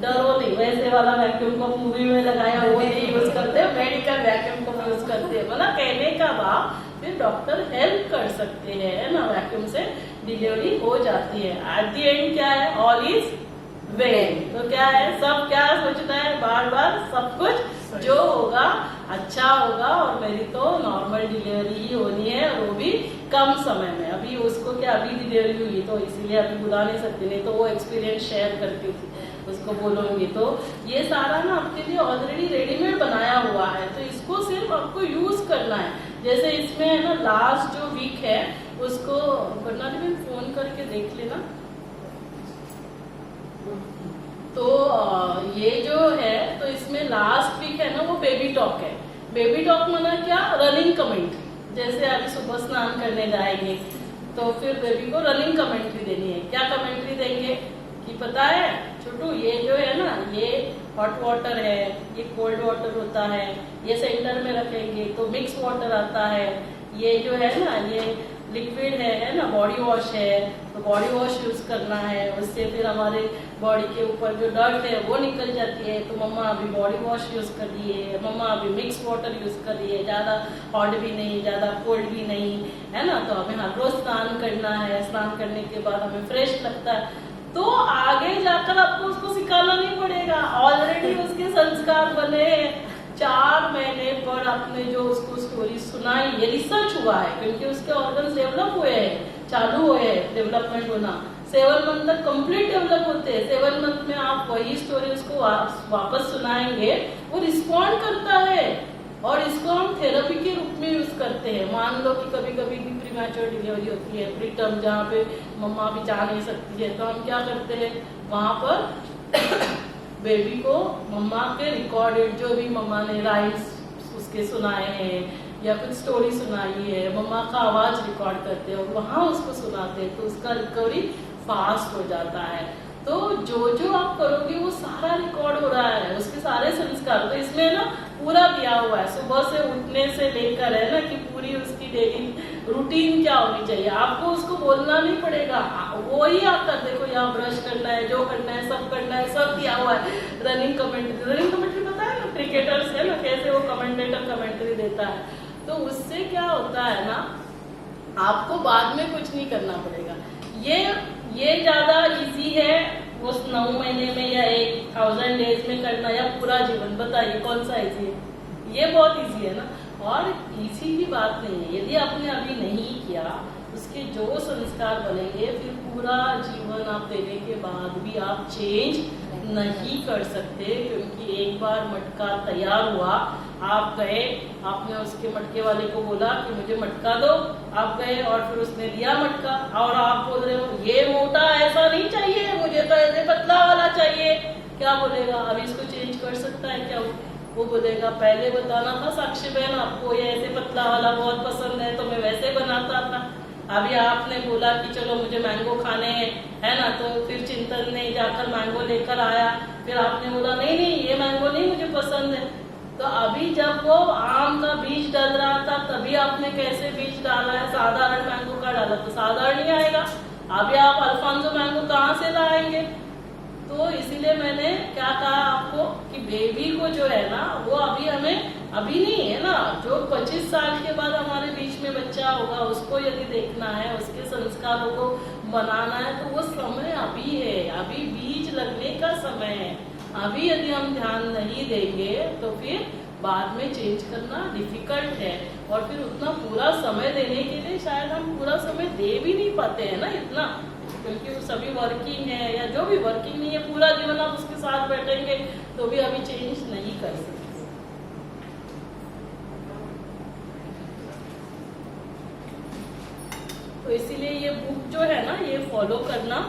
A: डरो नहीं, वैसे वाला वैक्यूम कप मूवी में लगाया वो नहीं यूज करते, मेडिकल वैक्यूम कप यूज करते हैं। मतलब कहने का भाव फिर डॉक्टर हेल्प कर सकते हैं ना, वैक्यूम से डिलीवरी हो जाती है। एट द एंड क्या है, ऑल इज वेल। तो क्या है, सब क्या सोचना है बार बार, सब कुछ जो होगा अच्छा होगा। और मेरी तो नॉर्मल डिलीवरी ही होनी है, और वो भी कम समय में। अभी उसको क्या अभी डिलीवरी हुई तो इसीलिए अभी बुला नहीं सकती, नहीं तो वो एक्सपीरियंस शेयर करती थी, उसको बोलूंगी। तो ये सारा ना आपके लिए ऑलरेडी रेडीमेड बनाया हुआ है, तो इसको सिर्फ आपको यूज करना है। जैसे इसमें है ना लास्ट जो वीक है उसको प्रणाली में फोन करके देख लेना। तो ये जो है, तो इसमें लास्ट वीक है ना वो बेबी टॉक है। बेबी टॉक माना क्या, रनिंग कमेंट। जैसे अभी सुबह स्नान करने जाएंगे तो फिर बेबी को रनिंग कमेंट्री देनी है। क्या कमेंट्री देंगे कि पता है छोटू, ये जो है ना ये हॉट वाटर है, ये कोल्ड वाटर होता है, ये सेंटर में रखेंगे तो मिक्स वाटर आता है, ये जो है ना ये लिक्विड है ना, बॉडी वॉश है, तो बॉडी वॉश यूज करना है, उससे फिर हमारे बॉडी के ऊपर जो डर्ट है वो निकल जाती है। तो मम्मा अभी बॉडी वॉश यूज कर रही है, मम्मा अभी मिक्स वाटर यूज कर रही है, ज्यादा हॉट भी नहीं ज्यादा कोल्ड भी नहीं, है ना। तो हमें हर रोज स्नान करना है, स्नान करने के बाद हमें फ्रेश लगता है। तो आगे जाकर आपको उसको सिखाना नहीं पड़ेगा, ऑलरेडी उसके संस्कार बने। 4 महीने पर आपने जो उसको स्टोरी सुनाई, ये रिसर्च हुआ है क्योंकि उसके ऑर्गन्स डेवलप हुए हैं, चालू हुए हैं डेवलपमेंट होना। 7 मंथ तक कंप्लीट डेवलप होते हैं। 7 मंथ में आप वही स्टोरी उसको वापस सुनाएंगे, वो रिस्पॉन्ड करता है। और इसको हम थेरेपी के रूप में यूज करते हैं। मान लो कि कभी कभी भी प्रीमैच्योर डिलीवरी होती है, प्रीटर्म, जहाँ पे मम्मा भी जा नहीं सकती है, तो हम क्या करते हैं वहां पर बेबी को मम्मा के रिकॉर्डेड जो भी मम्मा ने राइम्स उसके सुनाए हैं या कुछ स्टोरी सुनाई है, मम्मा का आवाज रिकॉर्ड करते हैं और वहां उसको सुनाते हैं, तो उसका रिकवरी फास्ट हो जाता है। तो जो जो आप करोगे वो सारा रिकॉर्ड हो रहा है, उसके सारे संस्कार। तो इसमें ना पूरा दिया हुआ है, सुबह से उठने से लेकर है ना कि पूरी उसकी डेली रूटीन क्या होनी चाहिए। आपको उसको बोलना नहीं पड़ेगा, वो ही आकर देखो यहाँ ब्रश करना है, जो करना है सब करना है, सब दिया हुआ है। रनिंग कमेंट्री पता है ना, क्रिकेटर्स है ना कैसे वो कमेंटेटर कमेंट्री देता है। तो उससे क्या होता है ना, आपको बाद में कुछ नहीं करना पड़ेगा। ये ज्यादा इजी है उस 9 महीने में या 1000 डेज में करना या पूरा जीवन। बताइए कौन सा इजी है? ये बहुत इजी है ना। और इसी की बात नहीं है, यदि आपने अभी नहीं किया, उसके जो संस्कार बनेंगे फिर पूरा जीवन आप देने के बाद भी आप चेंज नहीं कर सकते। क्योंकि एक बार मटका तैयार हुआ, आप गए, आपने उसके मटके वाले को बोला कि मुझे मटका दो, आप गए और फिर उसने दिया मटका, और आप बोल रहे हो ये मोटा ऐसा नहीं चाहिए, मुझे तो ऐसे पतला वाला चाहिए। क्या बोलेगा? अब इसको चेंज कर सकता है क्या? वो बोलेगा पहले बताना था साक्षी बहन, आपको ये ऐसे पतला वाला बहुत पसंद है तो मैं वैसे बनाता था। अभी आपने बोला कि चलो मुझे मैंगो खाने हैं, है ना, तो फिर चिंतन ने जाकर मैंगो लेकर आया, फिर आपने बोला नहीं नहीं ये मैंगो नहीं मुझे पसंद है। तो अभी जब वो आम का बीज डाल रहा था तभी आपने कैसे बीज डाला है, साधारण मैंगो का डाला तो साधारण ही आएगा। अभी आप अल्फांसो मैंगो कहाँ से लाएंगे? तो इसीलिए मैंने क्या कहा आपको कि बेबी को जो है ना वो अभी हमें अभी नहीं है ना, जो 25 साल के बाद हमारे बीच में बच्चा होगा उसको यदि देखना है, उसके संस्कारों को बनाना है, तो वो समय अभी है, अभी बीज लगने का समय है। अभी यदि हम ध्यान नहीं देंगे तो फिर बाद में चेंज करना डिफिकल्ट है। और फिर उतना पूरा समय देने के लिए शायद हम पूरा समय दे भी नहीं पाते हैं ना इतना, क्योंकि वो सभी वर्किंग है या जो भी वर्किंग नहीं है, पूरा जीवन आप उसके साथ बैठेंगे तो भी अभी चेंज नहीं कर सकते। इसीलिए ये बुक जो है ना, ये फॉलो करना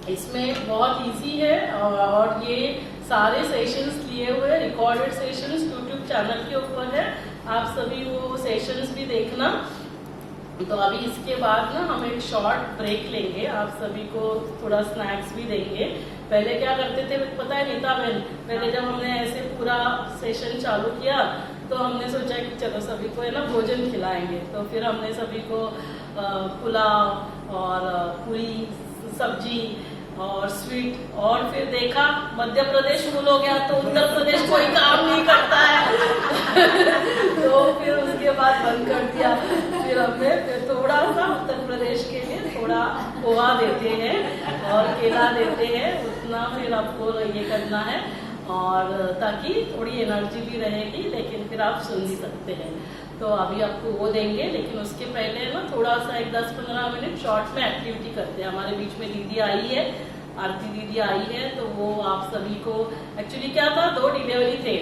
A: इसमें बहुत इजी है। और ये सारे सेशंस लिए हुए रिकॉर्डेड सेशंस यूट्यूब चैनल के ऊपर है, आप सभी वो सेशंस भी देखना। तो अभी इसके बाद ना हम एक शॉर्ट ब्रेक लेंगे, आप सभी को थोड़ा स्नैक्स भी देंगे। पहले क्या करते थे पता है नीता बहन, पहले जब हमने ऐसे पूरा सेशन चालू किया तो हमने सोचा कि चलो सभी को है ना भोजन खिलाएंगे। तो फिर हमने सभी को पुलाव और पूरी सब्जी और स्वीट, और फिर देखा मध्य प्रदेश फुल हो गया तो उत्तर प्रदेश कोई काम नहीं करता है तो फिर उसके बाद बंद कर दिया। फिर हमने फिर थोड़ा सा उत्तर प्रदेश के लिए थोड़ा पोहा देते हैं और केला देते हैं, उतना फिर आपको ये करना है, और ताकि थोड़ी एनर्जी भी रहेगी, लेकिन फिर आप सुन भी सकते हैं। तो अभी आपको वो देंगे, लेकिन उसके पहले ना थोड़ा सा एक 10-15 मिनट शॉर्ट में एक्टिविटी करते हैं। हमारे बीच में दीदी आई है, आरती दीदी आई है, तो वो आप सभी को एक्चुअली क्या था, 2 डिलीवरी थे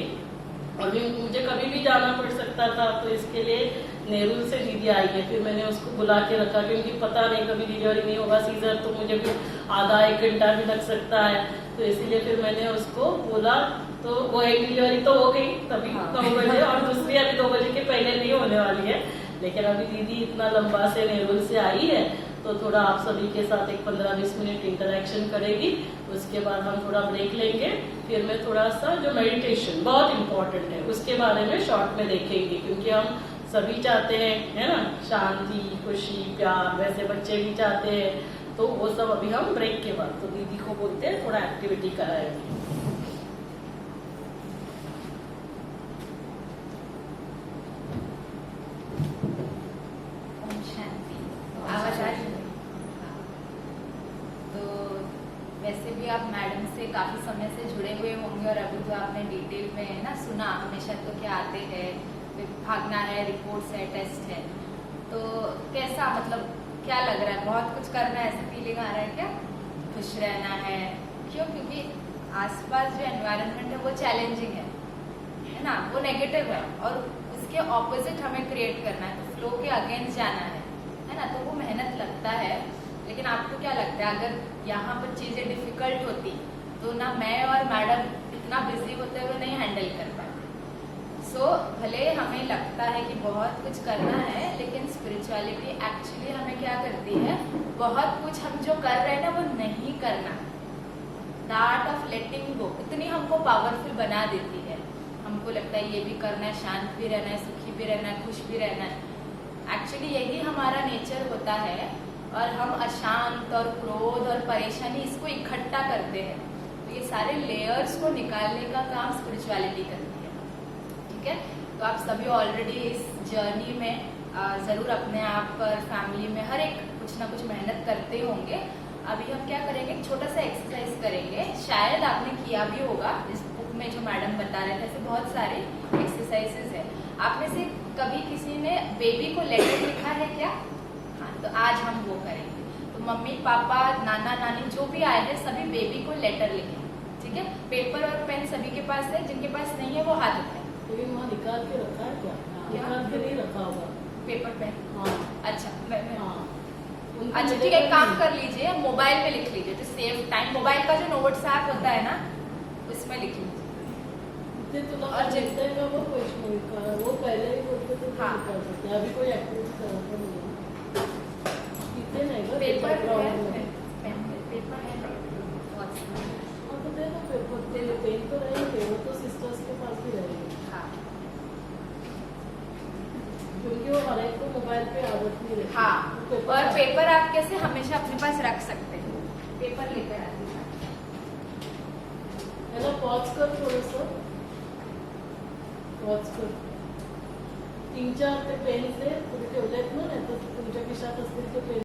A: और मुझे कभी भी जाना पड़ सकता था, तो इसके लिए नेहरू से दीदी आई है। फिर मैंने उसको बुला के रखा, क्योंकि पता नहीं कभी डिलीवरी नहीं होगा सीजर, तो मुझे भी आधा 1 घंटा भी लग सकता है, तो इसीलिए फिर मैंने उसको बोला। तो वो एक डिलीवरी तो हो गई तभी 9 बजे, और दूसरी अभी 2 बजे के पहले नहीं होने वाली है। लेकिन अभी दीदी इतना लंबा से नेहरू से आई है, तो थोड़ा आप सभी के साथ एक 15-20 मिनट इंटरेक्शन करेगी। उसके बाद हम थोड़ा ब्रेक लेंगे, फिर मैं थोड़ा सा जो मेडिटेशन बहुत इम्पोर्टेंट है उसके बारे में शॉर्ट में देखेंगे, क्योंकि हम सभी चाहते हैं है ना शांति, खुशी, प्यार, वैसे बच्चे भी चाहते हैं। तो वो सब अभी हम ब्रेक के बाद, तो दीदी को बोलते हैं थोड़ा एक्टिविटी कराएंगे।
C: आवाज आ रही है? तो वैसे भी आप मैडम से काफी समय से जुड़े हुए होंगे, और अभी तो आपने डिटेल में है ना सुना हमेशा तो क्या आते हैं, भागना है, रिपोर्ट्स है, टेस्ट है, तो कैसा मतलब क्या लग रहा है? बहुत कुछ करना है ऐसा फीलिंग आ रहा है क्या? खुश रहना है? क्यों? क्योंकि आसपास जो एनवायरनमेंट है वो चैलेंजिंग है ना, वो नेगेटिव है, और उसके ऑपोजिट हमें क्रिएट करना है, तो फ्लो के अगेंस्ट जाना है ना, तो वो मेहनत लगता है। लेकिन आपको क्या लगता है, अगर यहाँ पर चीजें डिफिकल्ट होती तो ना मैं और मैडम इतना बिजी होते हुए नहीं हैंडल कर पाते। सो भले हमें लगता है कि बहुत कुछ करना है, लेकिन स्पिरिचुअलिटी एक्चुअली हमें क्या करती है, बहुत कुछ हम जो कर रहे हैं ना वो नहीं करना, द आर्ट ऑफ लेटिंग गो इतनी हमको पावरफुल बना देती है। हमको लगता है ये भी करना है, शांत भी रहना है, सुखी भी रहना है, खुश भी रहना है। एक्चुअली यही हमारा नेचर होता है, और हम अशांत और क्रोध और परेशानी इसको इकट्ठा करते हैं। तो ये सारे लेयर्स को निकालने का काम स्पिरिचुअलिटी करती है, ठीक है? तो आप सभी ऑलरेडी इस जर्नी में जरूर अपने आप पर, फैमिली में, हर एक कुछ ना कुछ मेहनत करते होंगे। अभी हम क्या करेंगे, एक छोटा सा एक्सरसाइज करेंगे, शायद आपने किया भी होगा, इस बुक में जो मैडम बता रहे थे ऐसे बहुत सारे एक्सरसाइजेस है। आप में से कभी किसी ने बेबी को लेटर लिखा है क्या? हाँ, तो आज हम वो करेंगे। तो मम्मी पापा, नाना नानी जो भी आए हैं सभी बेबी को लेटर लिखें, ठीक है? पेपर और पेन सभी के पास है, जिनके पास नहीं है वो हाथ उठाए।
A: तो वहाँ निकाल के रखा है क्या? निकाल के नहीं रखा होगा
C: पेपर पेन?
A: हाँ
C: अच्छा
A: हाँ।
C: अच्छा ठीक है, एक काम कर लीजिए, मोबाइल में लिख लीजिए तो सेव टाइम। मोबाइल का जो नोट्स ऐप होता है ना उसमें लिख लीजिए।
A: और जितने का वो क्वेश्चन का वो पहले ही बोलते थे
C: हाँ।
A: कर सकते हैं, अभी कोई एक्टिविटी कराता नहीं है। कितने नहीं कर
C: पेपर है,
A: पेपर
C: है बहुत सारे।
A: हाँ तो दे दो पेपर, दे दो पेन तो रहेंगे, वो तो सिस्टर्स के पास भी रहेंगे,
C: हाँ
A: क्योंकि वो हर एक को मोबाइल पे आदत नहीं रहती।
C: हाँ, और पेपर आप कैसे हमेशा अपने पास रख सकते हैं, पेपर लेकर आते हैं
A: है ना। पॉज कर थोड़ा सा, पॉज कर, 3-4 ते पेन से तुम्ही ठेवलेत ना, नाही तर तुमच्या खिशात असतील ते पेन